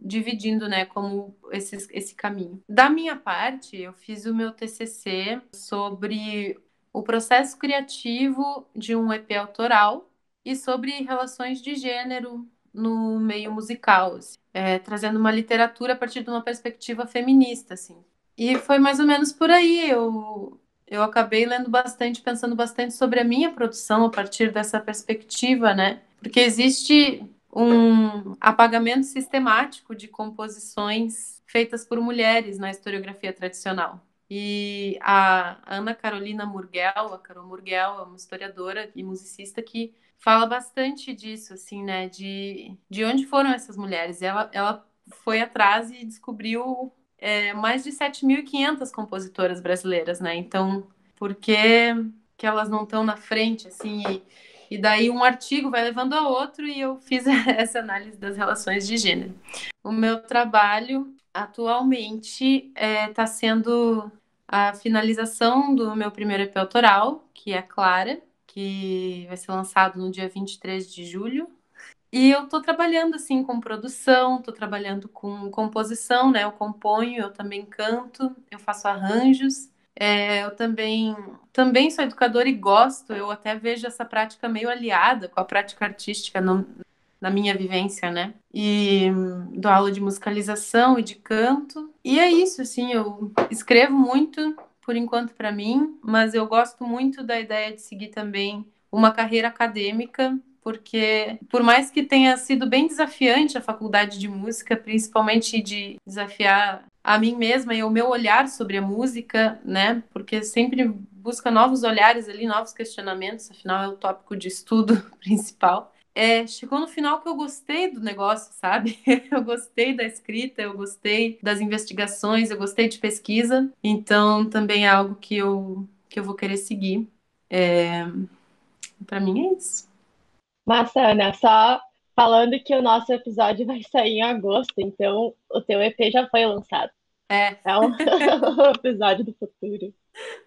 dividindo, né, como esse caminho. Da minha parte, eu fiz o meu TCC sobre o processo criativo de um EP autoral e sobre relações de gênero no meio musical, assim, trazendo uma literatura a partir de uma perspectiva feminista, assim. E foi mais ou menos por aí. Eu acabei lendo bastante, pensando bastante sobre a minha produção a partir dessa perspectiva, né? Porque existe um apagamento sistemático de composições feitas por mulheres na historiografia tradicional. E a Ana Carolina Murgel, a Carol Murgel, é uma historiadora e musicista que fala bastante disso, assim, né? De onde foram essas mulheres. Ela foi atrás e descobriu mais de 7.500 compositoras brasileiras, né? Então, por que elas não estão na frente, assim? E daí um artigo vai levando a outro e eu fiz essa análise das relações de gênero. O meu trabalho, atualmente, está sendo a finalização do meu primeiro EP autoral, que é Clara, que vai ser lançado no dia 23 de julho. E eu tô trabalhando, assim, com produção, tô trabalhando com composição, né? Eu componho, eu também canto, eu faço arranjos. Eu também sou educadora e gosto, eu até vejo essa prática meio aliada com a prática artística na minha vivência, né? E dou aula de musicalização e de canto. E é isso, assim, eu escrevo muito, por enquanto, para mim, mas eu gosto muito da ideia de seguir também uma carreira acadêmica, porque por mais que tenha sido bem desafiante a faculdade de música, principalmente de desafiar a mim mesma e o meu olhar sobre a música, né? Porque sempre busca novos olhares ali, novos questionamentos, afinal é o tópico de estudo principal. Chegou no final que eu gostei do negócio, sabe? Eu gostei da escrita, eu gostei das investigações, eu gostei de pesquisa, então também é algo que eu vou querer seguir. Para mim é isso. Massa, Ana, só falando que o nosso episódio vai sair em agosto, então o teu EP já foi lançado. É um episódio do futuro.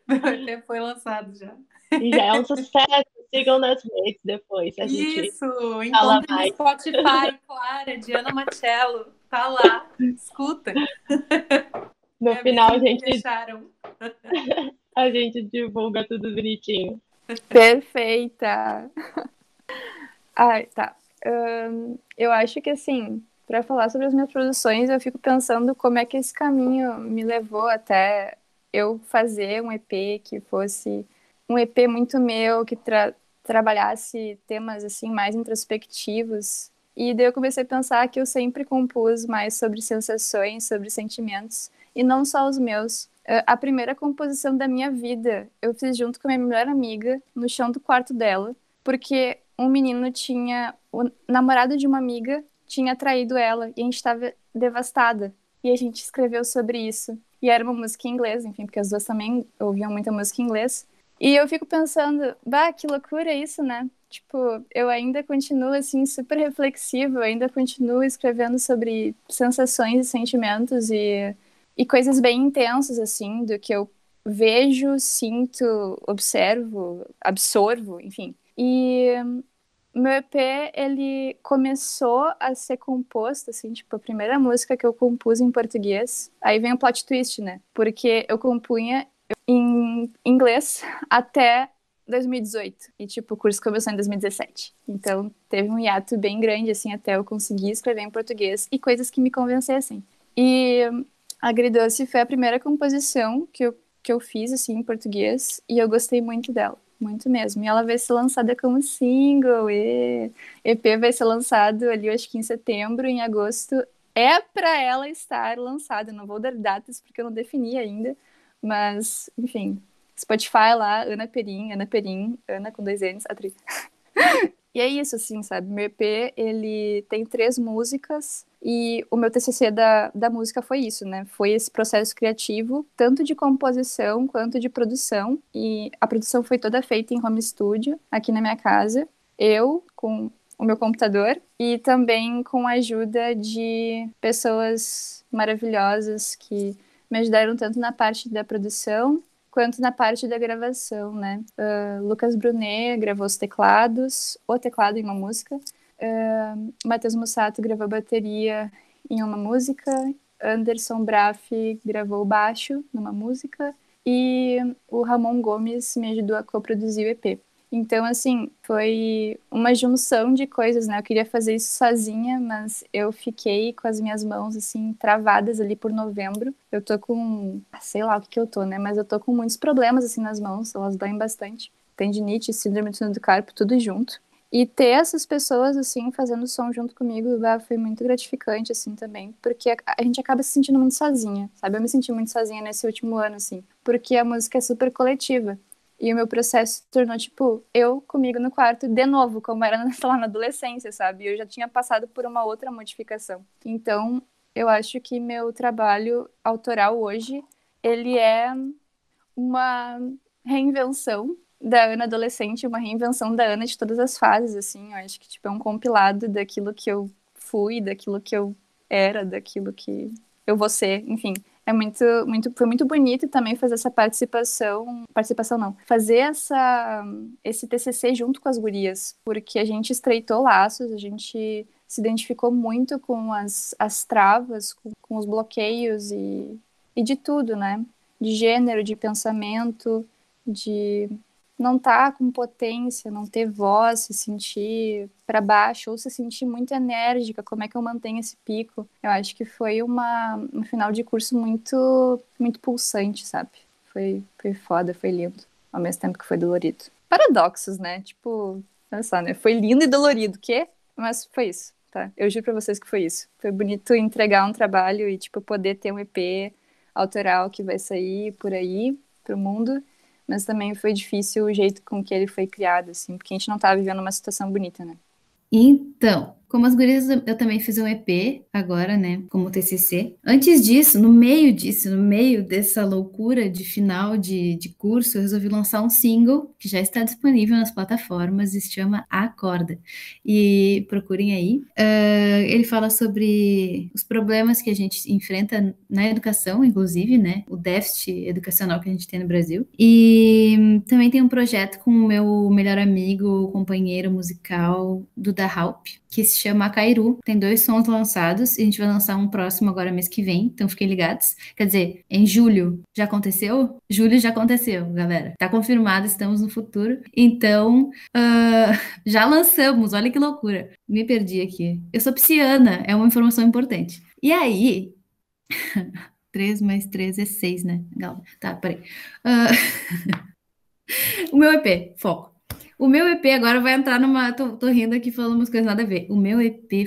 O EP foi lançado já. E já é um sucesso. Sigam nas redes depois. A gente Isso! Encontrem no Spotify, Clara, de Ana Machello. Tá lá. Escuta. No final a gente deixaram. A gente divulga tudo bonitinho. Perfeita! Ai, tá. Eu acho que, assim, para falar sobre as minhas produções, eu fico pensando como é que esse caminho me levou até eu fazer um EP que fosse um EP muito meu, que trabalhasse temas assim mais introspectivos. E daí eu comecei a pensar que eu sempre compus mais sobre sensações, sobre sentimentos, e não só os meus. A primeira composição da minha vida eu fiz junto com a minha melhor amiga, no chão do quarto dela, porque um menino o namorado de uma amiga tinha traído ela, e a gente estava devastada. E a gente escreveu sobre isso. E era uma música em inglês, enfim, porque as duas também ouviam muita música em inglês. E eu fico pensando, bah, que loucura isso, né? Tipo, eu ainda continuo, assim, super reflexiva, eu ainda continuo escrevendo sobre sensações e sentimentos e coisas bem intensas, assim, do que eu vejo, sinto, observo, absorvo, enfim. E meu EP, ele começou a ser composto, assim, tipo, a primeira música que eu compus em português, aí vem o plot twist, né? Porque eu compunha em inglês até 2018. E, tipo, o curso começou em 2017. Então, teve um hiato bem grande, assim, até eu conseguir escrever em português e coisas que me convencessem. E Agridoce foi a primeira composição que eu fiz, assim, em português, e eu gostei muito dela. Muito mesmo. E ela vai ser lançada como single, e EP vai ser lançado ali, eu acho que em setembro, em agosto. É para ela estar lançada. Eu não vou dar datas porque eu não defini ainda, mas, enfim, Spotify lá, Ana Perim, Ana com 2 N's, atriz. E é isso, assim, sabe? Meu EP, ele tem 3 músicas e o meu TCC da música foi isso, né? Foi esse processo criativo, tanto de composição quanto de produção. E a produção foi toda feita em home studio, aqui na minha casa. Eu, com o meu computador e também com a ajuda de pessoas maravilhosas que me ajudaram tanto na parte da produção quanto na parte da gravação, né? Lucas Brunet gravou os teclados, o teclado em uma música. Matheus Mussato gravou bateria em uma música. Anderson Braff gravou o baixo numa música. E o Ramon Gomes me ajudou a coproduzir o EP. Então, assim, foi uma junção de coisas, né? Eu queria fazer isso sozinha, mas eu fiquei com as minhas mãos, assim, travadas ali por novembro. Eu tô com, sei lá o que eu tô, né? Mas eu tô com muitos problemas, assim, nas mãos, elas doem bastante. Tendinite, síndrome do túnel do carpo, tudo junto. E ter essas pessoas, assim, fazendo som junto comigo, foi muito gratificante, assim, também. Porque a gente acaba se sentindo muito sozinha, sabe? Eu me senti muito sozinha nesse último ano, assim. Porque a música é super coletiva. E o meu processo se tornou, tipo, eu comigo no quarto, de novo, como era lá na adolescência, sabe? Eu já tinha passado por uma outra modificação. Então, eu acho que meu trabalho autoral hoje, ele é uma reinvenção da Ana adolescente, uma reinvenção da Ana de todas as fases, assim. Eu acho que, tipo, é um compilado daquilo que eu fui, daquilo que eu era, daquilo que eu vou ser, enfim. Foi muito bonito também fazer essa participação não, fazer esse TCC junto com as gurias, porque a gente estreitou laços, a gente se identificou muito com as travas, com os bloqueios e de tudo, né? De gênero, de pensamento, de não estar com potência, não ter voz, se sentir para baixo ou se sentir muito enérgica, como é que eu mantenho esse pico? Eu acho que foi um final de curso muito muito pulsante, sabe? Foi foda, foi lindo, ao mesmo tempo que foi dolorido. Paradoxos, né? Tipo, olha só, né? Foi lindo e dolorido, quê? Mas foi isso, tá? Eu juro pra vocês que foi isso. Foi bonito entregar um trabalho e, tipo, poder ter um EP autoral que vai sair por aí, pro mundo. Mas também foi difícil o jeito com que ele foi criado, assim, porque a gente não tava vivendo uma situação bonita, né? Então, como as gurias, eu também fiz um EP agora, né, como TCC. Antes disso, no meio dessa loucura de final de curso, eu resolvi lançar um single que já está disponível nas plataformas e se chama Acorda. E procurem aí. Ele fala sobre os problemas que a gente enfrenta na educação, inclusive, né, o déficit educacional que a gente tem no Brasil. E também tem um projeto com o meu melhor amigo, companheiro musical, Duda Halp, que se chama Cairu. Tem 2 sons lançados, e a gente vai lançar um próximo agora mês que vem, então fiquem ligados. Quer dizer, em julho já aconteceu? Julho já aconteceu, galera. Tá confirmado, estamos no futuro. Então, já lançamos, olha que loucura. Me perdi aqui. Eu sou pisciana, é uma informação importante. E aí, 3 mais 3 é 6, né? Legal. Tá, peraí. O meu EP, foco. O meu EP agora vai entrar numa. Tô rindo aqui falando umas coisas nada a ver. O meu EP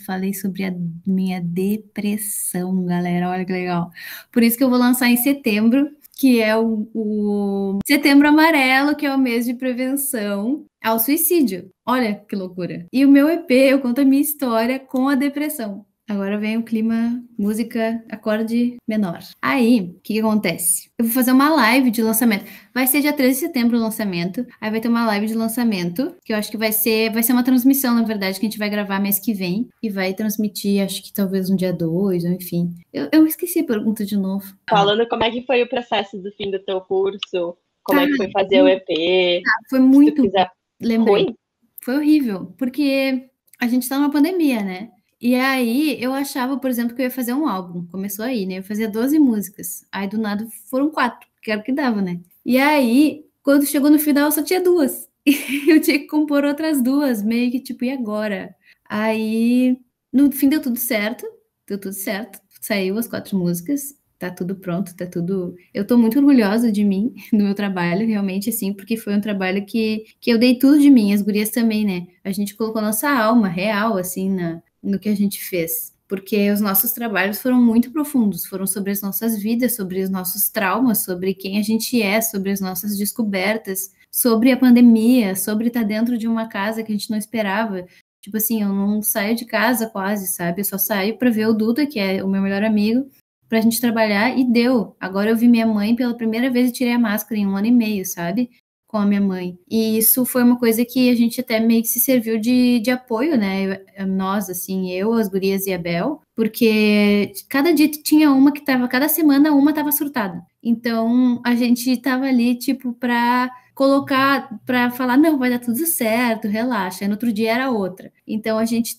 falei sobre a minha depressão, galera. Olha que legal. Por isso que eu vou lançar em setembro, que é o Setembro Amarelo, que é o mês de prevenção ao suicídio. Olha que loucura. E o meu EP, eu conto a minha história com a depressão. Agora vem o clima, música, acorde menor. Aí, o que acontece? Eu vou fazer uma live de lançamento. Vai ser dia 13 de setembro o lançamento. Aí vai ter uma live de lançamento, que eu acho que vai ser uma transmissão, na verdade, que a gente vai gravar mês que vem. E vai transmitir, acho que talvez no dia 2, ou enfim. Eu esqueci a pergunta de novo. Falando como é que foi o processo do fim do teu curso, como é que foi fazer o EP. Foi muito lembrei. ruim. Foi horrível, porque a gente tá numa pandemia, né? E aí, eu achava, por exemplo, que eu ia fazer um álbum. Começou aí, né? Eu fazia 12 músicas. Aí, do nada, foram 4, que era o que dava, né? E aí, quando chegou no final, só tinha 2. E eu tinha que compor outras 2, meio que tipo, e agora? Aí, no fim, deu tudo certo. Deu tudo certo. Saiu as 4 músicas. Tá tudo pronto, tá tudo... Eu tô muito orgulhosa de mim, do meu trabalho, realmente, assim, porque foi um trabalho que eu dei tudo de mim, as gurias também, né? A gente colocou nossa alma real, assim, no que a gente fez, porque os nossos trabalhos foram muito profundos, foram sobre as nossas vidas, sobre os nossos traumas, sobre quem a gente é, sobre as nossas descobertas, sobre a pandemia, sobre estar dentro de uma casa que a gente não esperava. Tipo assim, eu não saio de casa quase, sabe? Eu só saio para ver o Duda, que é o meu melhor amigo, pra gente trabalhar, e deu. Agora eu vi minha mãe pela primeira vez e tirei a máscara em 1 ano e meio, sabe? Com a minha mãe. E isso foi uma coisa que a gente até meio que se serviu de apoio, né? Nós, assim, eu, as gurias e a Bel, porque cada dia tinha uma que tava, cada semana uma tava surtada. Então, a gente tava ali, tipo, pra colocar, pra falar, não, vai dar tudo certo, relaxa. E no outro dia era outra. Então, a gente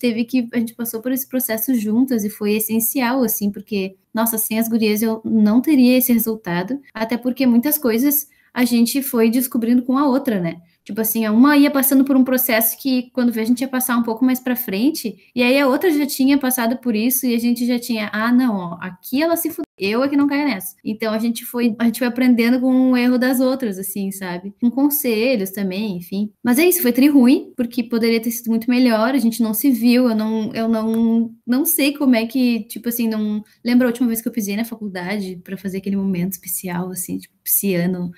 passou por esse processo juntas e foi essencial, assim, porque, nossa, sem as gurias eu não teria esse resultado, até porque muitas coisas a gente foi descobrindo com a outra, né? Tipo assim, a uma ia passando por um processo que, quando vê, a gente ia passar um pouco mais pra frente, e aí a outra já tinha passado por isso, e a gente já tinha, não, ó, aqui ela se fudeu, eu é que não caio nessa. Então a gente foi aprendendo com o erro das outras, assim, sabe? Com conselhos também, enfim. Mas é isso, foi ruim, porque poderia ter sido muito melhor, a gente não se viu, eu não sei como é que, tipo assim, não... Lembra a última vez que eu pisei na faculdade pra fazer aquele momento especial, assim, tipo, pisciano.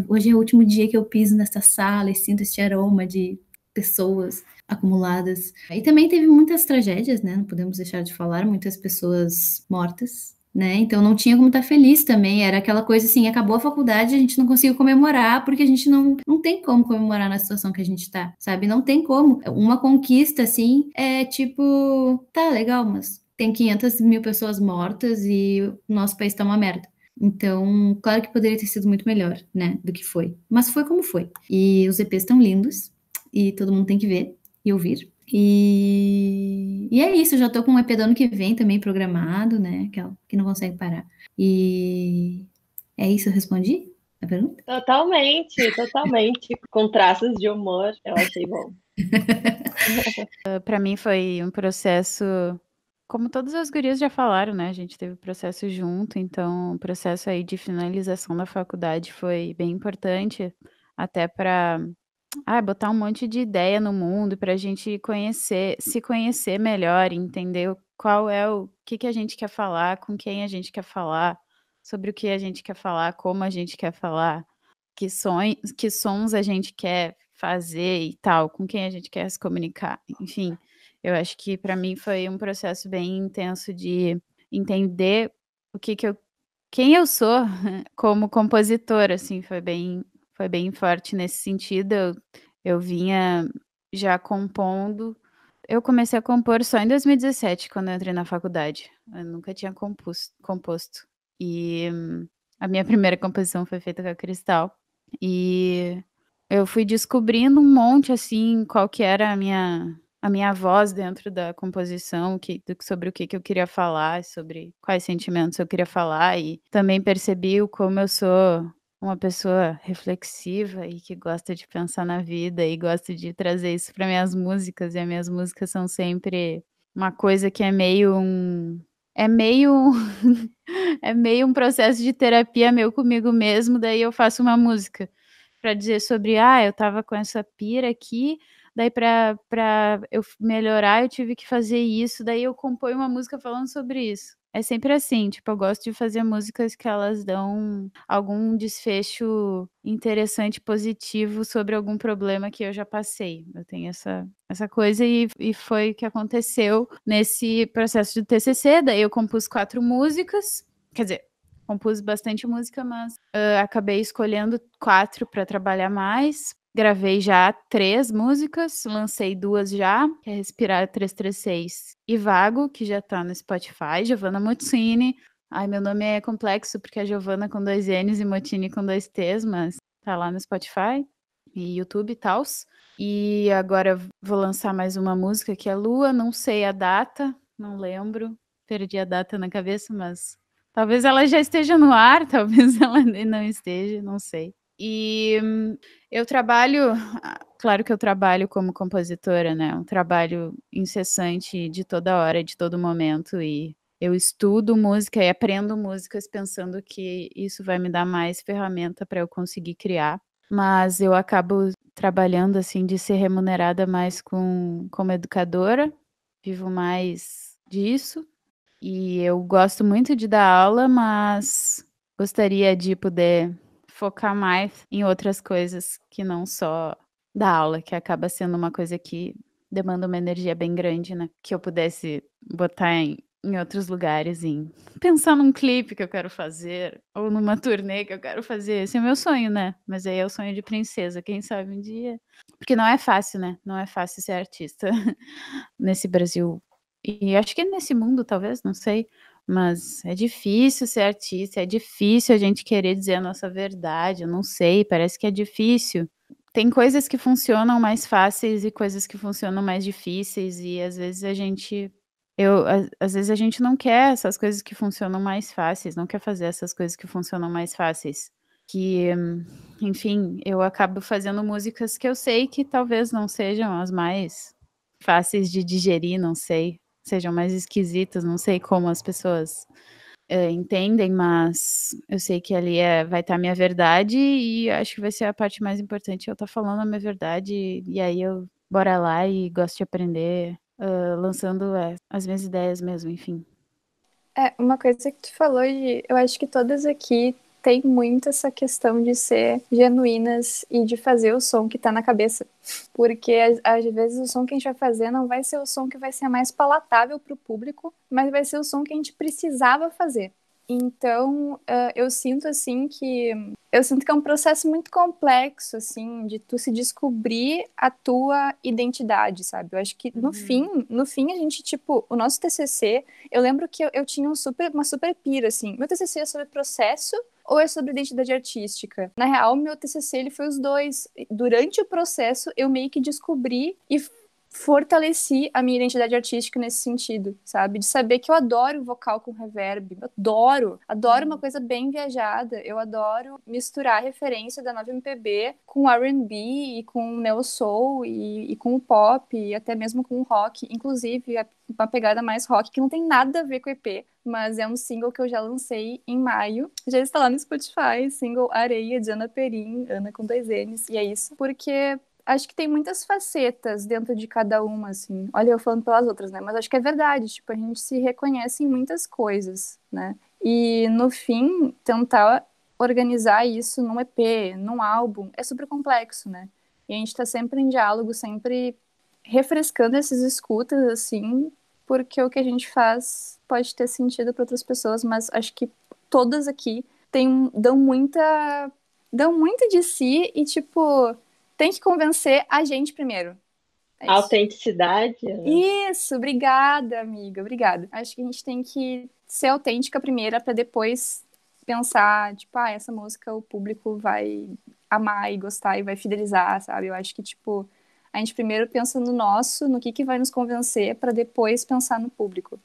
Hoje é o último dia que eu piso nessa sala e sinto esse aroma de pessoas acumuladas. E também teve muitas tragédias, né? Não podemos deixar de falar, muitas pessoas mortas, né? Então não tinha como estar feliz também. Era aquela coisa assim, acabou a faculdade, a gente não conseguiu comemorar, porque a gente não tem como comemorar na situação que a gente tá, sabe? Não tem como. Uma conquista, assim, é tipo, tá, legal, mas tem 500 mil pessoas mortas e o nosso país tá uma merda. Então, claro que poderia ter sido muito melhor, né, do que foi. Mas foi como foi. E os EPs estão lindos, e todo mundo tem que ver e ouvir. E é isso, eu já tô com um EP do ano que vem também programado, né, que não consegue parar. E é isso, eu respondi a pergunta? Totalmente. Com traços de humor, eu achei bom. Para mim foi um processo... Como todas as gurias já falaram, né? A gente teve o processo junto, então o processo aí de finalização da faculdade foi bem importante, até para botar um monte de ideia no mundo, para a gente se conhecer melhor, entender qual é o que a gente quer falar, com quem a gente quer falar, sobre o que a gente quer falar, como a gente quer falar, que sons a gente quer fazer e tal, com quem a gente quer se comunicar, enfim. Eu acho que para mim foi um processo bem intenso de entender quem eu sou como compositora, assim, foi bem forte nesse sentido. Eu vinha já compondo. Eu comecei a compor só em 2017, quando eu entrei na faculdade. Eu nunca tinha composto. E a minha primeira composição foi feita com a Cristal. E eu fui descobrindo um monte, assim, qual que era a minha voz dentro da composição, sobre o que eu queria falar, sobre quais sentimentos eu queria falar, e também percebi o como eu sou uma pessoa reflexiva e que gosta de pensar na vida e gosta de trazer isso para minhas músicas, e as minhas músicas são sempre uma coisa que é meio é meio é meio um processo de terapia meu comigo mesmo, daí eu faço uma música para dizer sobre, eu tava com essa pira aqui, daí para eu melhorar eu tive que fazer isso, daí eu componho uma música falando sobre isso. É sempre assim, tipo, eu gosto de fazer músicas que elas dão algum desfecho interessante, positivo sobre algum problema que eu já passei. Eu tenho essa coisa e foi o que aconteceu nesse processo do TCC. Daí eu compus 4 músicas, quer dizer, compus bastante música, mas acabei escolhendo 4 para trabalhar mais. Gravei já 3 músicas, lancei 2 já, que é Respirar 336 e Vago, que já tá no Spotify, Giovanna Mottini. Ai, meu nome é complexo, porque é Giovanna com 2 N's e Mottini com 2 T's, mas tá lá no Spotify e YouTube e tals. E agora eu vou lançar mais uma música, que é Lua, não sei a data, não lembro, perdi a data na cabeça, mas talvez ela já esteja no ar, talvez ela não esteja, não sei. E eu trabalho, claro que eu trabalho como compositora, né? Um trabalho incessante de toda hora, de todo momento, e eu estudo música e aprendo músicas pensando que isso vai me dar mais ferramenta para eu conseguir criar. Mas eu acabo trabalhando assim de ser remunerada mais como educadora, vivo mais disso. E eu gosto muito de dar aula, mas gostaria de poder focar mais em outras coisas que não só dar aula, que acaba sendo uma coisa que demanda uma energia bem grande, né? Que eu pudesse botar em outros lugares, em pensar num clipe que eu quero fazer, ou numa turnê que eu quero fazer. Esse é o meu sonho, né? Mas aí é o sonho de princesa, quem sabe um dia. Porque não é fácil, né? Não é fácil ser artista nesse Brasil. E acho que nesse mundo, talvez, não sei. Mas é difícil ser artista, é difícil a gente querer dizer a nossa verdade, eu não sei, parece que é difícil. Tem coisas que funcionam mais fáceis e coisas que funcionam mais difíceis, e às vezes às vezes a gente não quer essas coisas que funcionam mais fáceis, não quer fazer essas coisas que funcionam mais fáceis. Que, enfim, eu acabo fazendo músicas que eu sei que talvez não sejam as mais fáceis de digerir, não sei, sejam mais esquisitas, não sei como as pessoas entendem, mas eu sei que ali vai estar a minha verdade, e acho que vai ser a parte mais importante, eu estar falando a minha verdade, e aí eu bora lá e gosto de aprender, lançando as minhas ideias mesmo, enfim. Uma coisa que tu falou eu acho que todas aqui tem muito essa questão de ser genuínas e de fazer o som que tá na cabeça. Porque às vezes o som que a gente vai fazer não vai ser o som que vai ser mais palatável pro público, mas vai ser o som que a gente precisava fazer. Então, eu sinto assim que é um processo muito complexo, assim, de tu se descobrir a tua identidade, sabe? Eu acho que no fim a gente, tipo, o nosso TCC, eu lembro que eu tinha uma super pira, assim, meu TCC é sobre processo ou é sobre identidade artística? Na real, meu TCC, ele foi os dois. Durante o processo, eu meio que descobri e fortaleci a minha identidade artística nesse sentido, sabe? De saber que eu adoro vocal com reverb, adoro uma coisa bem viajada, eu adoro misturar a referência da nova MPB com R&B e com neo soul e com o pop e até mesmo com o rock, inclusive uma pegada mais rock que não tem nada a ver com o EP, mas é um single que eu já lancei em maio, já está lá no Spotify, single Areia de Ana Perim, Ana com 2 N's, e é isso, porque acho que tem muitas facetas dentro de cada uma, assim. Olha, eu falando pelas outras, né? Mas acho que é verdade, tipo, a gente se reconhece em muitas coisas, né? E, no fim, tentar organizar isso num EP, num álbum, é super complexo, né? E a gente tá sempre em diálogo, sempre refrescando essas escutas, assim, porque o que a gente faz pode ter sentido para outras pessoas, mas acho que todas aqui dão muito de si e, tipo, tem que convencer a gente primeiro. É isso. Autenticidade, né? Isso, obrigada, amiga, obrigada. Acho que a gente tem que ser autêntica primeiro para depois pensar, tipo, essa música o público vai amar e gostar e vai fidelizar, sabe? Eu acho que, tipo, A gente primeiro pensa no nosso, no que vai nos convencer, para depois pensar no público.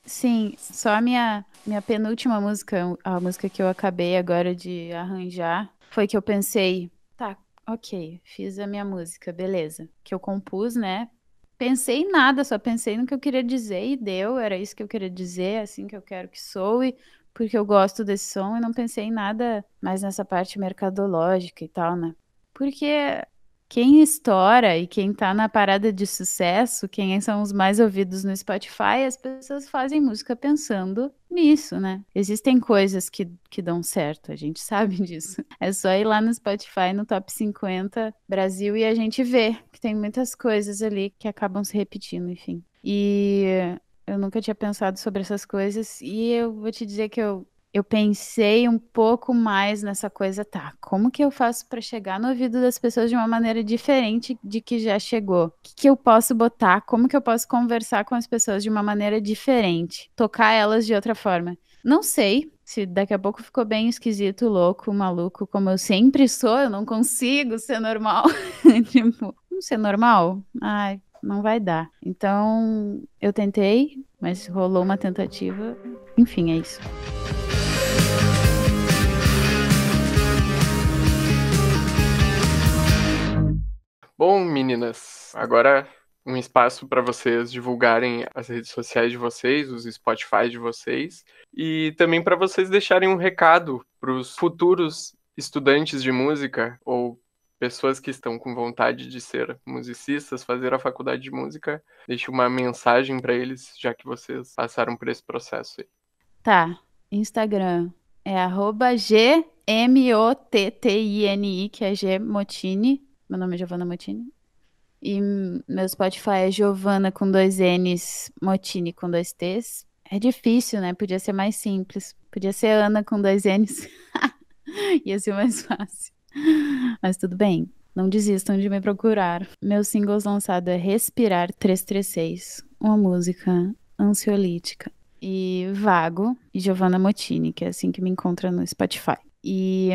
Sim, só a minha penúltima música, a música que eu acabei agora de arranjar, foi que eu pensei, tá, ok, fiz a minha música, beleza. Que eu compus, né? Pensei em nada, só pensei no que eu queria dizer e deu, era isso que eu queria dizer, é assim que eu quero que soe, porque eu gosto desse som e não pensei em nada mais nessa parte mercadológica e tal, né? Porque quem estoura e quem tá na parada de sucesso, quem são os mais ouvidos no Spotify, as pessoas fazem música pensando nisso, né? Existem coisas que dão certo, a gente sabe disso. É só ir lá no Spotify, no Top 50 Brasil, e a gente vê que tem muitas coisas ali que acabam se repetindo, enfim. E eu nunca tinha pensado sobre essas coisas, e eu vou te dizer que eu pensei um pouco mais nessa coisa, tá? Como que eu faço para chegar no ouvido das pessoas de uma maneira diferente de que já chegou? O que que eu posso botar? Como que eu posso conversar com as pessoas de uma maneira diferente? Tocar elas de outra forma? Não sei se daqui a pouco ficou bem esquisito, louco, maluco, como eu sempre sou, eu não consigo ser normal. Tipo, não ser normal? Ai, não vai dar. Então, eu tentei, mas rolou uma tentativa. Enfim, é isso. Bom, meninas, agora um espaço para vocês divulgarem as redes sociais de vocês, os Spotify de vocês, e também para vocês deixarem um recado para os futuros estudantes de música ou pessoas que estão com vontade de ser musicistas, fazer a faculdade de música. Deixe uma mensagem para eles, já que vocês passaram por esse processo aí. Tá, Instagram é @GMOTTINI, que é G Motini. Meu nome é Giovanna Motini. E meu Spotify é Giovanna com 2 N's, Motini com 2 T's. É difícil, né? Podia ser mais simples. Podia ser Ana com 2 N's. Ia ser mais fácil. Mas tudo bem. Não desistam de me procurar. Meus singles lançados é Respirar 336, uma música ansiolítica, e Vago, e Giovanna Motini, que é assim que me encontra no Spotify. E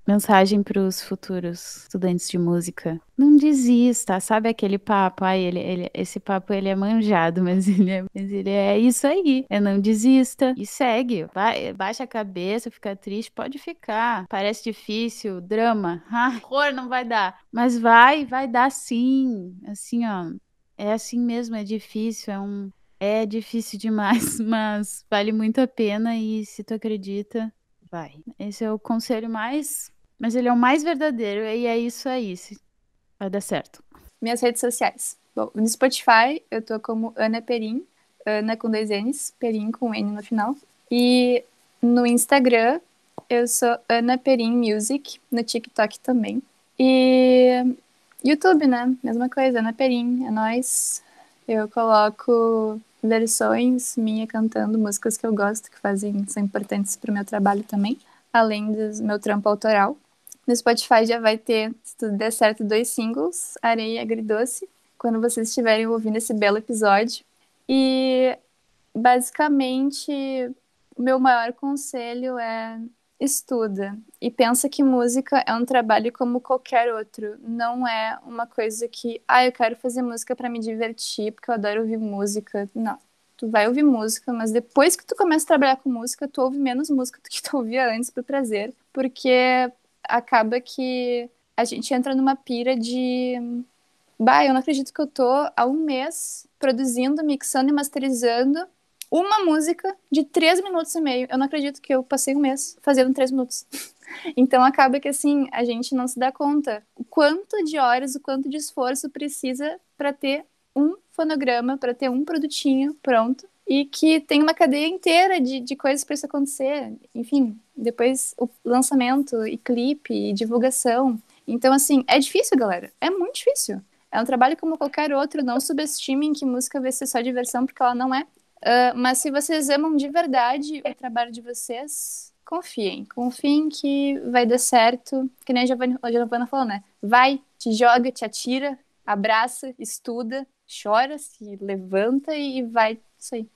mensagem para os futuros estudantes de música: não desista, sabe aquele papo? Ai, esse papo ele é manjado, mas ele é isso aí. É não desista e segue. Vai, baixa a cabeça, fica triste, pode ficar. Parece difícil, drama, horror, não vai dar. Mas vai dar sim. Assim, ó, é assim mesmo, é difícil, é difícil demais, mas vale muito a pena e se tu acredita, vai. Esse é o conselho mais, mas ele é o mais verdadeiro e é isso aí, vai dar certo. Minhas redes sociais. Bom, no Spotify eu tô como Ana Perim, Ana com 2 N's, Perim com N no final. E no Instagram eu sou Ana Perim Music, no TikTok também. E YouTube, né? Mesma coisa, Ana Perim, é nóis. Eu coloco versões minha cantando músicas que eu gosto, que são importantes pro meu trabalho também, além do meu trampo autoral. No Spotify já vai ter, se tudo der certo, 2 singles, Areia e Agridoce, quando vocês estiverem ouvindo esse belo episódio. E, basicamente, o meu maior conselho é estuda. E pensa que música é um trabalho como qualquer outro. Não é uma coisa que, eu quero fazer música para me divertir, porque eu adoro ouvir música. Não. Tu vai ouvir música, mas depois que tu começa a trabalhar com música, tu ouve menos música do que tu ouvia antes por prazer, porque acaba que a gente entra numa pira de eu não acredito que eu tô há um mês produzindo, mixando e masterizando uma música de 3 minutos e meio. Eu não acredito que eu passei um mês fazendo 3 minutos. Então acaba que assim, a gente não se dá conta o quanto de horas, o quanto de esforço precisa para ter um fonograma, para ter um produtinho pronto, e que tem uma cadeia inteira de coisas para isso acontecer. Enfim, depois o lançamento e clipe e divulgação. Então assim, é difícil, galera. É muito difícil. É um trabalho como qualquer outro. Não subestimem que música vai ser só diversão, porque ela não é. Mas se vocês amam de verdade o trabalho de vocês, confiem que vai dar certo, que nem a Giovanna falou, né? Vai, te joga, te atira, abraça, estuda, chora, se levanta e vai, isso aí,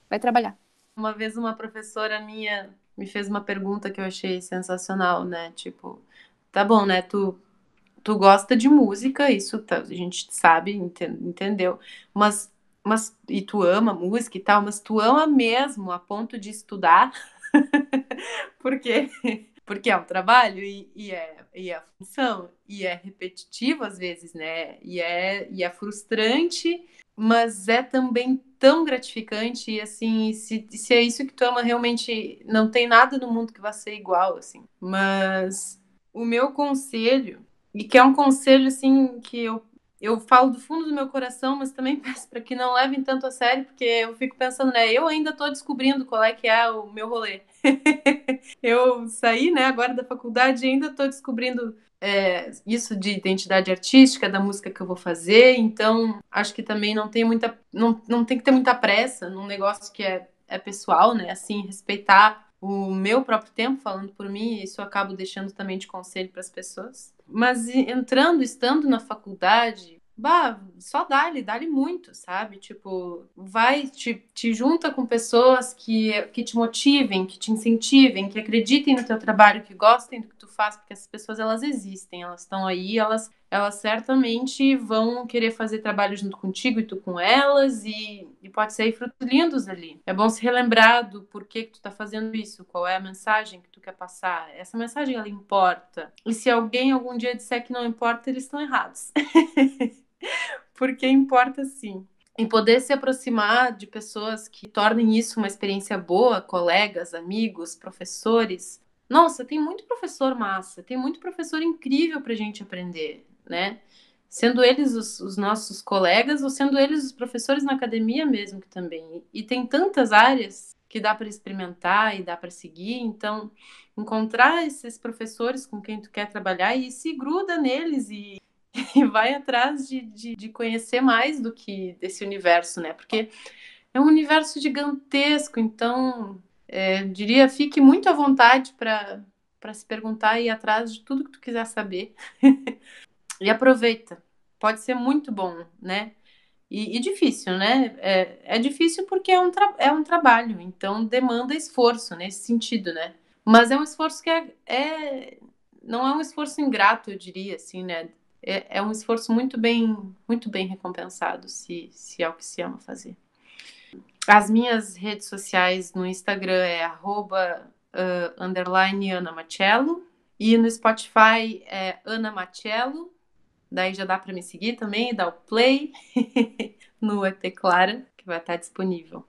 vai trabalhar. Uma vez uma professora minha me fez uma pergunta que eu achei sensacional, né? Tipo, tá bom, né? Tu tu gosta de música, isso a gente sabe, entendeu? Mas e tu ama música e tal, mas tu ama mesmo a ponto de estudar, porque é um trabalho e é função, e é repetitivo às vezes, né? E é frustrante, mas é também tão gratificante, e assim, se é isso que tu ama, realmente não tem nada no mundo que vá ser igual, assim. Mas o meu conselho, e que é um conselho, assim, que eu falo do fundo do meu coração, mas também peço para que não levem tanto a sério, porque eu fico pensando, né, eu ainda estou descobrindo qual é que é o meu rolê. Eu saí, né, agora da faculdade e ainda estou descobrindo isso de identidade artística, da música que eu vou fazer, então acho que também não tem que ter muita pressa num negócio que é pessoal, né, assim, respeitar o meu próprio tempo, falando por mim, isso eu acabo deixando também de conselho para as pessoas. Mas estando na faculdade, só dá-lhe muito, sabe? Tipo, vai, te junta com pessoas que te motivem, que te incentivem, que acreditem no teu trabalho, que gostem do que tu faz, porque essas pessoas, elas existem, elas estão aí, elas certamente vão querer fazer trabalho junto contigo e tu com elas, e pode sair frutos lindos ali. É bom se relembrar do porquê que tu tá fazendo isso, qual é a mensagem que tu quer passar. Essa mensagem, ela importa. E se alguém algum dia disser que não importa, eles estão errados. Porque importa sim. E poder se aproximar de pessoas que tornem isso uma experiência boa, colegas, amigos, professores. Nossa, tem muito professor massa, tem muito professor incrível pra gente aprender, né? Sendo eles os nossos colegas ou sendo eles os professores na academia mesmo que também. E tem tantas áreas que dá para experimentar e dá para seguir, então encontrar esses professores com quem tu quer trabalhar e se gruda neles e vai atrás de conhecer mais do que desse universo, né? Porque é um universo gigantesco, então diria, fique muito à vontade para se perguntar e ir atrás de tudo que tu quiser saber. E aproveita. Pode ser muito bom, né? E difícil, né? É difícil porque é um trabalho, então demanda esforço nesse sentido, né? Mas é um esforço que não é um esforço ingrato, eu diria, assim, né? É um esforço muito bem recompensado, se é o que se ama fazer. As minhas redes sociais no Instagram é @_Ana Machello, e no Spotify é Ana Machello. Daí já dá para me seguir também, dar o play no ET Clara, que vai estar disponível.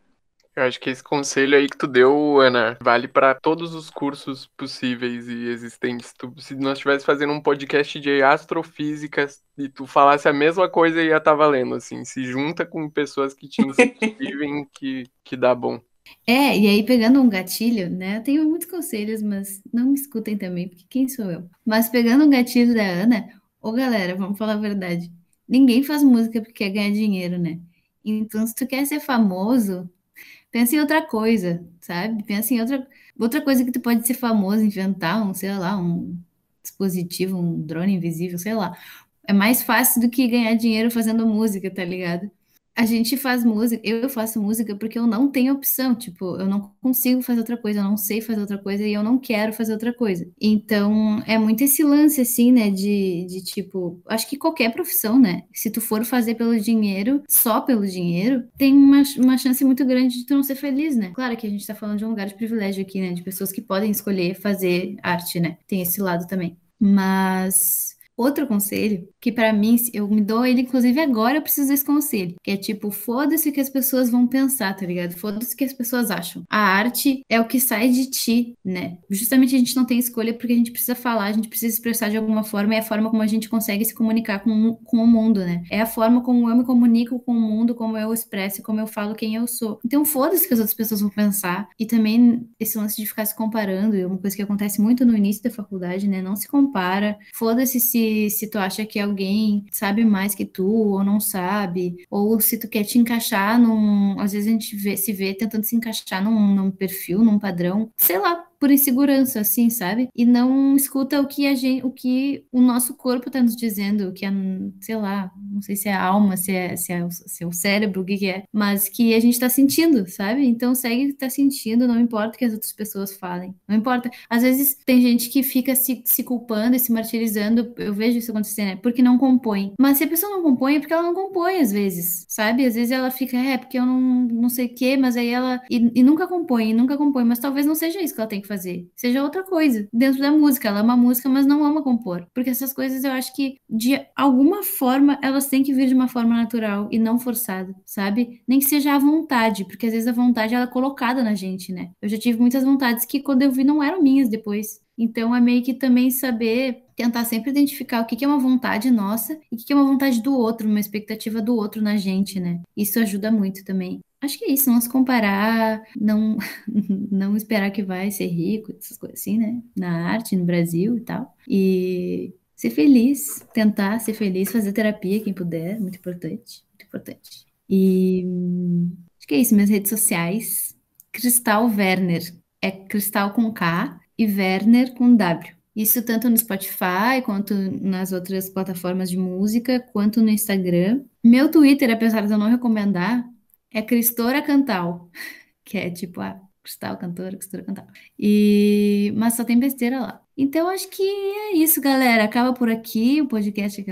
Eu acho que esse conselho aí que tu deu, Ana, vale para todos os cursos possíveis e existentes. Se nós estivéssemos fazendo um podcast de astrofísica e tu falasse a mesma coisa, ia estar valendo, assim. Se junta com pessoas que te incentivem, que dá bom. E aí pegando um gatilho, né? Eu tenho muitos conselhos, mas não me escutem também, porque quem sou eu? Mas pegando um gatilho da Ana, galera, vamos falar a verdade. Ninguém faz música porque quer ganhar dinheiro, né? Então, se tu quer ser famoso, pensa em outra coisa, sabe? Pensa em outra coisa que tu pode ser famoso, inventar sei lá, um dispositivo, um drone invisível, sei lá. É mais fácil do que ganhar dinheiro fazendo música, tá ligado? A gente faz música, eu faço música porque eu não tenho opção, tipo, eu não consigo fazer outra coisa, eu não sei fazer outra coisa e eu não quero fazer outra coisa. Então, é muito esse lance, assim, né, de tipo, acho que qualquer profissão, né, se tu for fazer pelo dinheiro, só pelo dinheiro, tem uma chance muito grande de tu não ser feliz, né? Claro que a gente tá falando de um lugar de privilégio aqui, né, de pessoas que podem escolher fazer arte, né, tem esse lado também. Mas outro conselho, que pra mim, eu me dou ele, inclusive agora eu preciso desse conselho, que é tipo, foda-se o que as pessoas vão pensar, tá ligado? Foda-se o que as pessoas acham. A arte é o que sai de ti, né? Justamente a gente não tem escolha porque a gente precisa falar, a gente precisa expressar de alguma forma, é a forma como a gente consegue se comunicar com o mundo, né? É a forma como eu me comunico com o mundo, como eu expresso, como eu falo quem eu sou. Então foda-se o que as outras pessoas vão pensar. E também esse lance de ficar se comparando, é uma coisa que acontece muito no início da faculdade, né? Não se compara. Foda-se se tu acha que alguém sabe mais que tu ou não sabe, ou se tu quer te encaixar às vezes a gente se vê tentando se encaixar num perfil, num padrão, sei lá, por insegurança, assim, sabe? E não escuta o que o nosso corpo tá nos dizendo, o que sei lá, não sei se é a alma, se é o cérebro, o que que é, mas que a gente tá sentindo, sabe? Então segue o que tá sentindo, não importa o que as outras pessoas falem, não importa. Às vezes tem gente que fica se culpando e se martirizando, eu vejo isso acontecer, né? Porque não compõe. Mas se a pessoa não compõe, é porque ela não compõe às vezes, sabe? Às vezes ela fica, porque eu não sei o quê, mas aí ela. E nunca compõe, mas talvez não seja isso que ela tem que fazer. Seja outra coisa. Dentro da música, ela ama música, mas não ama compor. Porque essas coisas eu acho que, de alguma forma, elas têm que vir de uma forma natural e não forçada, sabe? Nem que seja à vontade, porque às vezes a vontade ela é colocada na gente, né? Eu já tive muitas vontades que quando eu vi não eram minhas depois. Então é meio que também saber tentar sempre identificar o que que é uma vontade nossa e o que que é uma vontade do outro, uma expectativa do outro na gente, né? Isso ajuda muito também. Acho que é isso, não se comparar, não, não esperar que vai ser rico, essas coisas assim, né? Na arte, no Brasil e tal. E ser feliz, tentar ser feliz, fazer terapia, quem puder, muito importante, muito importante. E acho que é isso, minhas redes sociais. Cristal Werner, é Cristal com K e Werner com W. Isso tanto no Spotify, quanto nas outras plataformas de música, quanto no Instagram. Meu Twitter, apesar de eu não recomendar, é Cristora Cantal, que é tipo a Cristal Cantora, Cristora Cantal. Mas só tem besteira lá. Então acho que é isso, galera. Acaba por aqui o podcast.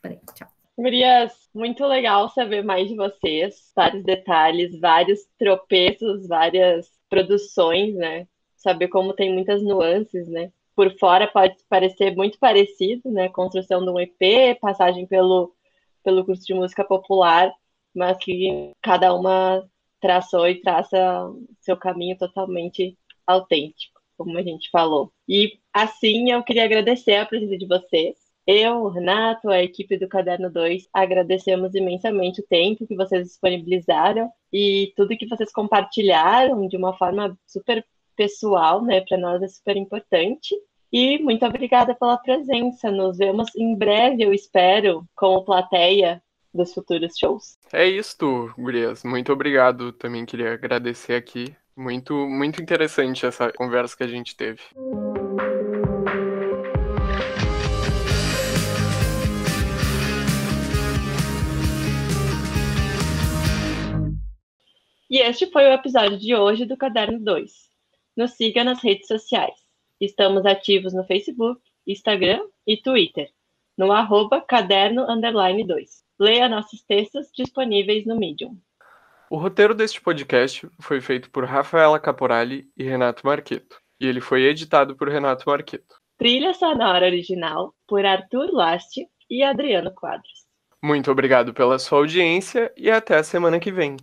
Peraí, tchau. Gurias, muito legal saber mais de vocês, vários detalhes, vários tropeços, várias produções, né? Saber como tem muitas nuances, né? Por fora pode parecer muito parecido, né? Construção de um EP, passagem pelo curso de música popular, mas que cada uma traçou e traça seu caminho totalmente autêntico, como a gente falou. E assim eu queria agradecer a presença de vocês. Eu, o Renato, a equipe do Caderno 2, agradecemos imensamente o tempo que vocês disponibilizaram e tudo que vocês compartilharam de uma forma super pessoal, né? Para nós é super importante. E muito obrigada pela presença. Nos vemos em breve, eu espero, como plateia dos futuros shows. É isso, gurias. Muito obrigado. Também queria agradecer aqui. Muito, muito interessante essa conversa que a gente teve. E este foi o episódio de hoje do Caderno 2. Nos siga nas redes sociais. Estamos ativos no Facebook, Instagram e Twitter, no @caderno_2. Leia nossos textos disponíveis no Medium. O roteiro deste podcast foi feito por Rafaela Caporali e Renato Marqueto, e ele foi editado por Renato Marqueto. Trilha sonora original por Arthur Last e Adriano Quadros. Muito obrigado pela sua audiência e até a semana que vem.